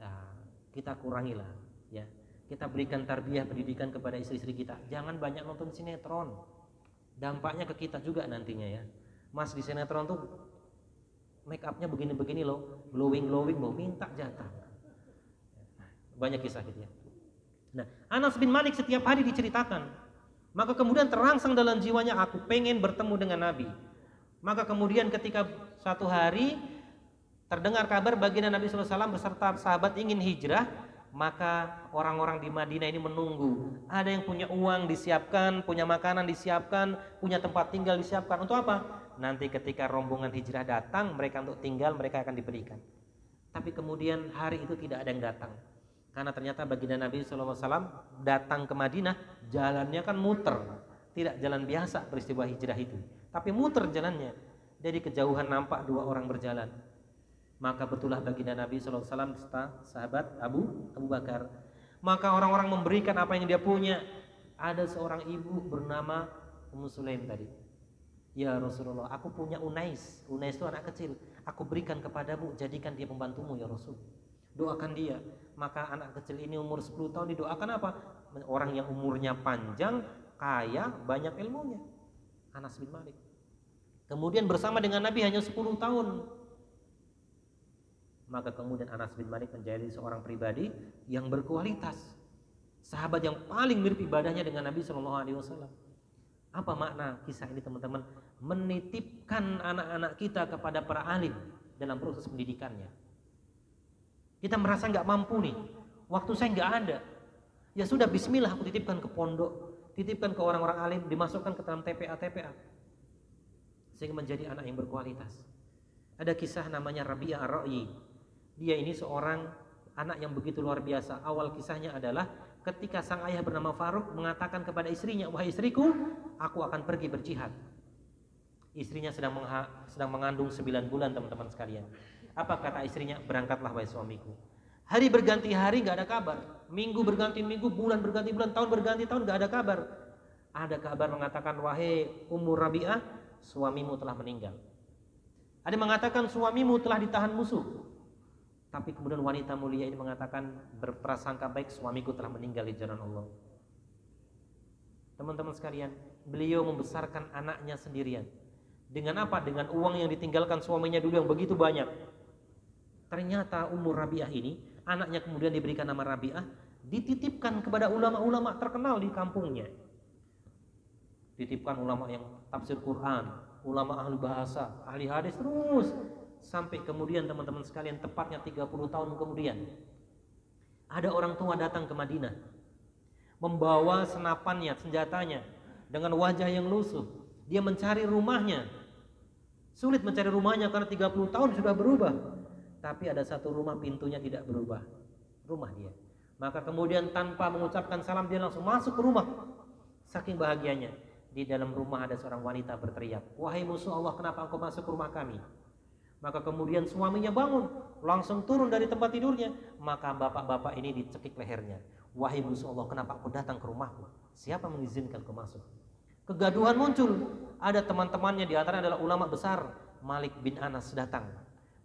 nah, kita kurangilah ya. Kita berikan tarbiyah pendidikan kepada istri-istri kita. Jangan banyak nonton sinetron. Dampaknya ke kita juga nantinya ya. Mas di sinetron tuh make upnya begini-begini loh, glowing loh, minta jatah. Banyak kisah gitu ya. Nah, Anas bin Malik setiap hari diceritakan. Maka kemudian terangsang dalam jiwanya, aku pengen bertemu dengan Nabi. Maka kemudian ketika satu hari terdengar kabar baginda Nabi SAW beserta sahabat ingin hijrah, maka orang-orang di Madinah ini menunggu. Ada yang punya uang disiapkan, punya makanan disiapkan, punya tempat tinggal disiapkan. Untuk apa? Nanti ketika rombongan hijrah datang, mereka untuk tinggal, mereka akan diberikan. Tapi kemudian hari itu tidak ada yang datang. Karena ternyata baginda Nabi SAW datang ke Madinah, jalannya kan muter. Tidak jalan biasa peristiwa hijrah itu, tapi muter jalannya. Jadi kejauhan nampak dua orang berjalan. Maka betullah baginda Nabi SAW serta sahabat Abu Bakar. Maka orang-orang memberikan apa yang dia punya. Ada seorang ibu bernama Ummu Sulaim tadi. Ya Rasulullah, aku punya Unais. Unais itu anak kecil. Aku berikan kepadamu, jadikan dia pembantumu ya Rasul. Doakan dia. Maka anak kecil ini umur 10 tahun didoakan apa? Orang yang umurnya panjang, kaya, banyak ilmunya. Anas bin Malik. Kemudian bersama dengan Nabi hanya 10 tahun. Maka kemudian Anas bin Malik menjadi seorang pribadi yang berkualitas, sahabat yang paling mirip ibadahnya dengan Nabi SAW. Apa makna kisah ini teman-teman? Menitipkan anak-anak kita kepada para alim dalam proses pendidikannya. Kita merasa nggak mampu nih, waktu saya nggak ada, ya sudah bismillah aku titipkan ke pondok, titipkan ke orang-orang alim, dimasukkan ke dalam TPA sehingga menjadi anak yang berkualitas. Ada kisah namanya Rabi'ah Ar-Ra'yi. Dia ini seorang anak yang begitu luar biasa. Awal kisahnya adalah ketika sang ayah bernama Faruk mengatakan kepada istrinya, wahai istriku, aku akan pergi berjihad. Istrinya sedang mengandung 9 bulan teman-teman sekalian. Apa kata istrinya? Berangkatlah wahai suamiku. Hari berganti hari gak ada kabar. Minggu berganti minggu, bulan berganti bulan, tahun berganti tahun gak ada kabar. Ada kabar mengatakan, wahai Ummu Rabi'ah, suamimu telah meninggal. Ada yang mengatakan suamimu telah ditahan musuh. Tapi kemudian wanita mulia ini mengatakan, berprasangka baik, suamiku telah meninggal di jalan Allah. Teman-teman sekalian, beliau membesarkan anaknya sendirian. Dengan apa? Dengan uang yang ditinggalkan suaminya dulu yang begitu banyak. Ternyata Ummu Rabi'ah ini, anaknya kemudian diberikan nama Rabi'ah, dititipkan kepada ulama-ulama terkenal di kampungnya. Dititipkan ulama yang tafsir Quran, ulama ahli bahasa, ahli hadis, terus sampai kemudian teman-teman sekalian, tepatnya 30 tahun kemudian, ada orang tua datang ke Madinah, membawa senapannya, senjatanya, dengan wajah yang lusuh. Dia mencari rumahnya, sulit mencari rumahnya karena 30 tahun sudah berubah. Tapi ada satu rumah pintunya tidak berubah, rumah dia. Maka kemudian tanpa mengucapkan salam dia langsung masuk ke rumah. Saking bahagianya. Di dalam rumah ada seorang wanita berteriak, wahai musuh Allah, kenapa engkau masuk ke rumah kami? Maka kemudian suaminya bangun, langsung turun dari tempat tidurnya. Maka bapak-bapak ini dicekik lehernya. Wahai musuh Allah, kenapa kau datang ke rumahku? Siapa mengizinkan kau masuk? Kegaduhan muncul. Ada teman-temannya, di antara adalah ulama besar. Malik bin Anas datang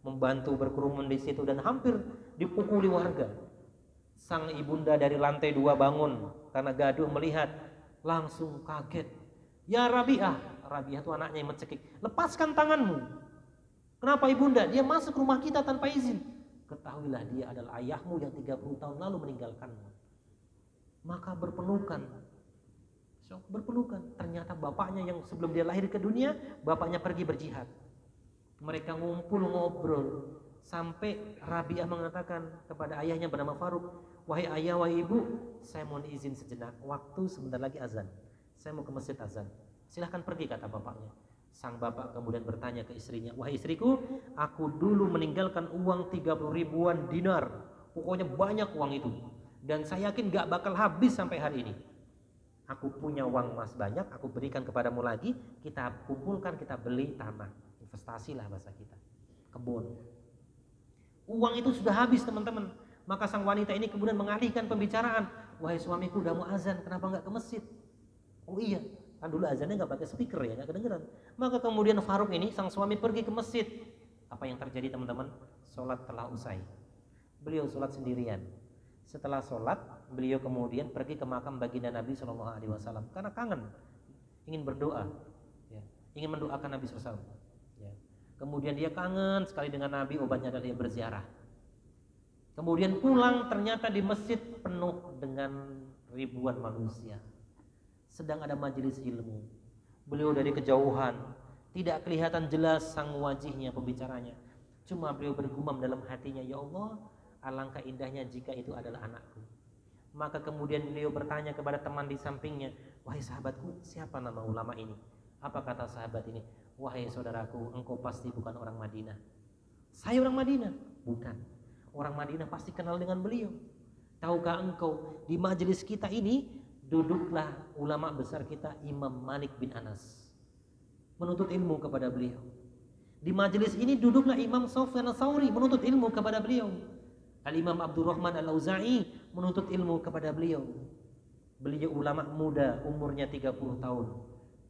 membantu berkerumun di situ dan hampir dipukuli warga. Sang ibunda dari lantai 2 bangun karena gaduh melihat, langsung kaget. Ya Rabi'ah, Rabi'ah itu anaknya yang mencekik, lepaskan tanganmu. Kenapa ibunda? Dia masuk rumah kita tanpa izin. Ketahuilah dia adalah ayahmu yang 30 tahun lalu meninggalkanmu. Maka berpelukan. Ternyata bapaknya yang sebelum dia lahir ke dunia, bapaknya pergi berjihad. Mereka ngumpul ngobrol sampai Rabi'ah mengatakan kepada ayahnya bernama Faruk, wahai ayah, wahai ibu, saya mohon izin sejenak, waktu sebentar lagi azan, saya mau ke masjid azan, silahkan pergi, kata bapaknya. Sang bapak kemudian bertanya ke istrinya, wahai istriku, aku dulu meninggalkan uang 30 ribuan dinar, pokoknya banyak uang itu, dan saya yakin gak bakal habis sampai hari ini. Aku punya uang emas banyak, aku berikan kepadamu lagi, kita kumpulkan, kita beli tanah, investasi lah bahasa kita, kebun. Uang itu sudah habis teman-teman. Maka sang wanita ini kemudian mengalihkan pembicaraan, wahai suamiku udah mau azan, kenapa gak ke masjid? Oh iya, kan dulu azannya nggak pakai speaker ya, nggak kedengeran. Maka kemudian Faruk ini sang suami pergi ke masjid. Apa yang terjadi teman-teman? Sholat telah usai. Beliau sholat sendirian. Setelah sholat, beliau kemudian pergi ke makam baginda Nabi SAW karena kangen, ingin berdoa, ya, ingin mendoakan Nabi SAW. Kemudian dia kangen sekali dengan Nabi, obatnya adalah dia berziarah. Kemudian pulang, ternyata di masjid penuh dengan ribuan manusia. Sedang ada majelis ilmu. Beliau dari kejauhan, tidak kelihatan jelas sang wajihnya, pembicaranya. Cuma beliau bergumam dalam hatinya, ya Allah, alangkah indahnya jika itu adalah anakku. Maka kemudian beliau bertanya kepada teman di sampingnya, wahai sahabatku, siapa nama ulama ini? Apa kata sahabat ini? Wahai saudaraku, engkau pasti bukan orang Madinah. Saya orang Madinah? Bukan. Orang Madinah pasti kenal dengan beliau. Tahukah engkau, di majelis kita ini duduklah ulama besar kita, Imam Malik bin Anas, menuntut ilmu kepada beliau. Di majelis ini duduklah Imam Sufyan Ats-Tsauri, menuntut ilmu kepada beliau. Al-Imam Abdurrahman Al-Auza'i menuntut ilmu kepada beliau. Beliau ulama muda, umurnya 30 tahun.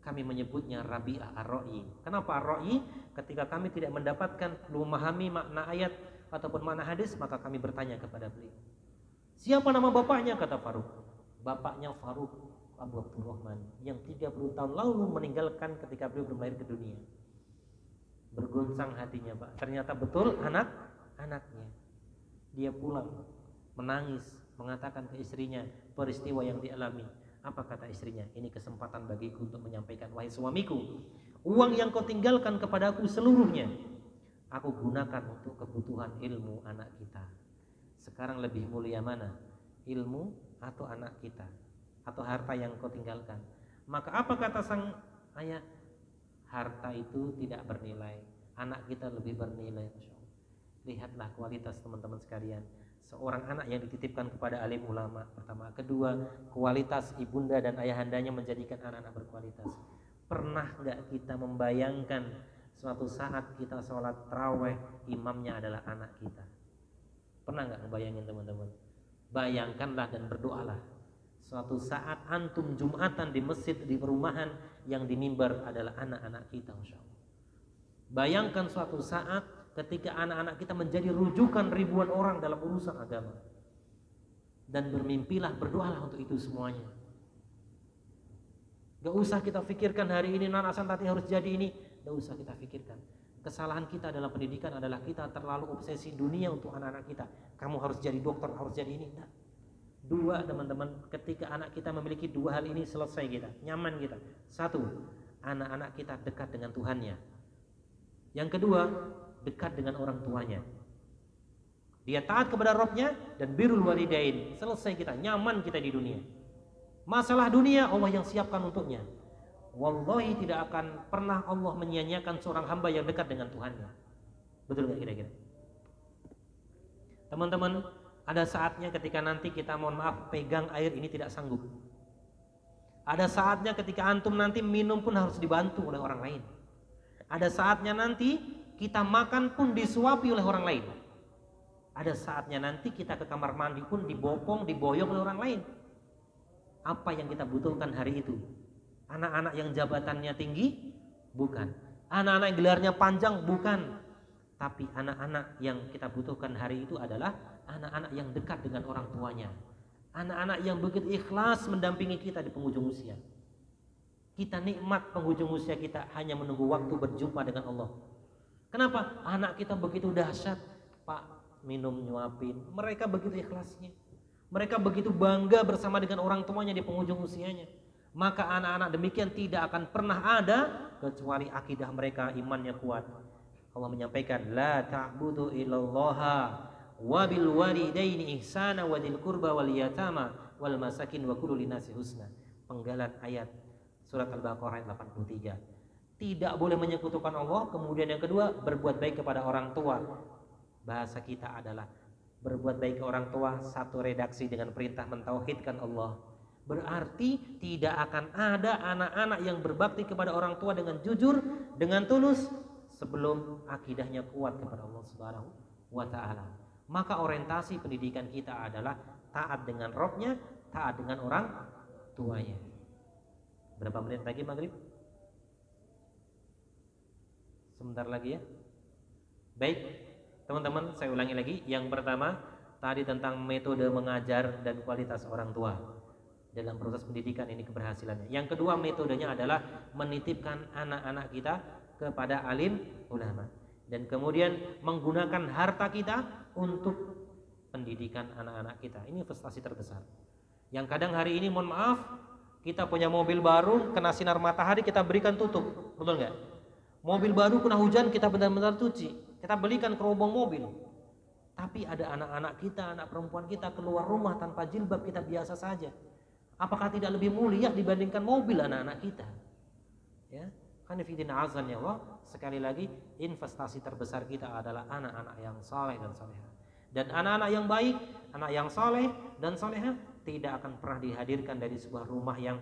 Kami menyebutnya Rabi'ah Ar-Ra'i. Kenapa Ar-Ra'i? Ketika kami tidak mendapatkan, belum memahami makna ayat ataupun makna hadis, maka kami bertanya kepada beliau. Siapa nama bapaknya? Kata Faruk. Bapaknya Faruk Abu Abdurrahman yang 30 tahun lalu meninggalkan ketika beliau belum lahir ke dunia. Berguncang hatinya, Pak. Ternyata betul anaknya. Dia pulang menangis, mengatakan ke istrinya peristiwa yang dialami. Apa kata istrinya? Ini kesempatan bagiku untuk menyampaikan, wahai suamiku, uang yang kau tinggalkan kepadaku seluruhnya aku gunakan untuk kebutuhan ilmu anak kita. Sekarang lebih mulia mana? Ilmu atau anak kita? Atau harta yang kau tinggalkan? Maka apa kata sang ayah? Harta itu tidak bernilai, anak kita lebih bernilai. Lihatlah kualitas teman-teman sekalian. Seorang anak yang dititipkan kepada alim ulama, pertama. Kedua, kualitas ibunda dan ayahandanya menjadikan anak-anak berkualitas. Pernah nggak kita membayangkan suatu saat kita sholat tarawih, imamnya adalah anak kita? Pernah nggak ngebayangin teman-teman? Bayangkanlah dan berdoalah. Suatu saat antum Jumatan di masjid, di perumahan, yang di mimbar adalah anak-anak kita, Masya Allah. Bayangkan suatu saat ketika anak-anak kita menjadi rujukan ribuan orang dalam urusan agama. Dan bermimpilah, berdoalah untuk itu semuanya. Gak usah kita pikirkan hari ini Nana Santati harus jadi ini. Gak usah kita pikirkan. Kesalahan kita dalam pendidikan adalah kita terlalu obsesi dunia untuk anak-anak kita. Kamu harus jadi dokter, harus jadi ini. Nah, dua teman-teman, ketika anak kita memiliki dua hal ini, selesai kita, nyaman kita. Satu, anak-anak kita dekat dengan Tuhannya. Yang kedua, dekat dengan orang tuanya. Dia taat kepada Rabbnya dan birrul walidain. Selesai kita, nyaman kita di dunia. Masalah dunia Allah yang siapkan untuknya. Wallahi tidak akan pernah Allah menyia-nyiakan seorang hamba yang dekat dengan Tuhannya. Betul nggak kira-kira? Teman-teman, ada saatnya ketika nanti kita mohon maaf pegang air ini tidak sanggup. Ada saatnya ketika antum nanti minum pun harus dibantu oleh orang lain. Ada saatnya nanti kita makan pun disuapi oleh orang lain. Ada saatnya nanti kita ke kamar mandi pun dibopong, diboyong oleh orang lain. Apa yang kita butuhkan hari itu? Anak-anak yang jabatannya tinggi? Bukan. Anak-anak yang gelarnya panjang? Bukan. Tapi anak-anak yang kita butuhkan hari itu adalah anak-anak yang dekat dengan orang tuanya. Anak-anak yang begitu ikhlas mendampingi kita di penghujung usia. Kita nikmat penghujung usia kita hanya menunggu waktu berjumpa dengan Allah. Kenapa? Anak kita begitu dahsyat, Pak, minum nyuapin. Mereka begitu ikhlasnya. Mereka begitu bangga bersama dengan orang tuanya di penghujung usianya. Maka anak-anak demikian tidak akan pernah ada kecuali akidah mereka imannya kuat. Allah menyampaikan, la ta'budu illallaha wa bil walidaini ihsana wa dzil qurba wal yatama wal masakin wa qul linasi husna. Penggalan ayat surat Al-Baqarah ayat 83. Tidak boleh menyekutukan Allah. Kemudian yang kedua, berbuat baik kepada orang tua. Bahasa kita adalah berbuat baik ke orang tua satu redaksi dengan perintah mentauhidkan Allah. Berarti tidak akan ada anak-anak yang berbakti kepada orang tua dengan jujur, dengan tulus sebelum akidahnya kuat kepada Allah Subhanahu wa taala. Maka orientasi pendidikan kita adalah taat dengan Rabbnya, taat dengan orang tuanya. Berapa menit lagi maghrib? Sebentar lagi ya. Baik, teman-teman, saya ulangi lagi. Yang pertama tadi tentang metode mengajar dan kualitas orang tua dalam proses pendidikan, ini keberhasilannya. Yang kedua metodenya adalah menitipkan anak-anak kita kepada alim ulama. dan kemudian menggunakan harta kita untuk pendidikan anak-anak kita. Ini investasi terbesar. Yang kadang hari ini mohon maaf, kita punya mobil baru kena sinar matahari kita berikan tutup, betul nggak? Mobil baru kena hujan kita benar-benar cuci, kita belikan kerobong mobil. Tapi ada anak-anak kita, anak perempuan kita keluar rumah tanpa jilbab, kita biasa saja. Apakah tidak lebih mulia dibandingkan mobil anak-anak kita? Ya, kan fillah azan ya Allah. Sekali lagi, investasi terbesar kita adalah anak-anak yang saleh dan salehah. Dan anak-anak yang baik, anak yang saleh dan salehah tidak akan pernah dihadirkan dari sebuah rumah yang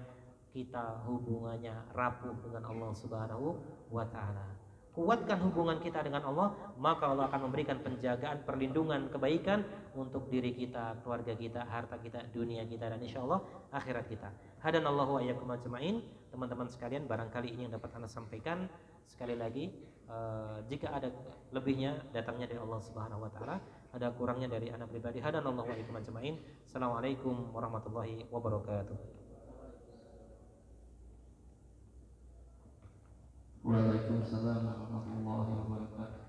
kita hubungannya rapuh dengan Allah Subhanahu wa taala. Kuatkan hubungan kita dengan Allah, maka Allah akan memberikan penjagaan, perlindungan, kebaikan untuk diri kita, keluarga kita, harta kita, dunia kita, dan insyaallah akhirat kita. Hadanallahu wa iyyakum ajmain. Teman-teman sekalian, barangkali ini yang dapat Anda sampaikan. Sekali lagi, jika ada lebihnya datangnya dari Allah Subhanahu wa taala, ada kurangnya dari Anda pribadi. Hadanallahu wa iyyakum ajmain. Assalamualaikum warahmatullahi wabarakatuh. Waalaikumsalam warahmatullahi wabarakatuh.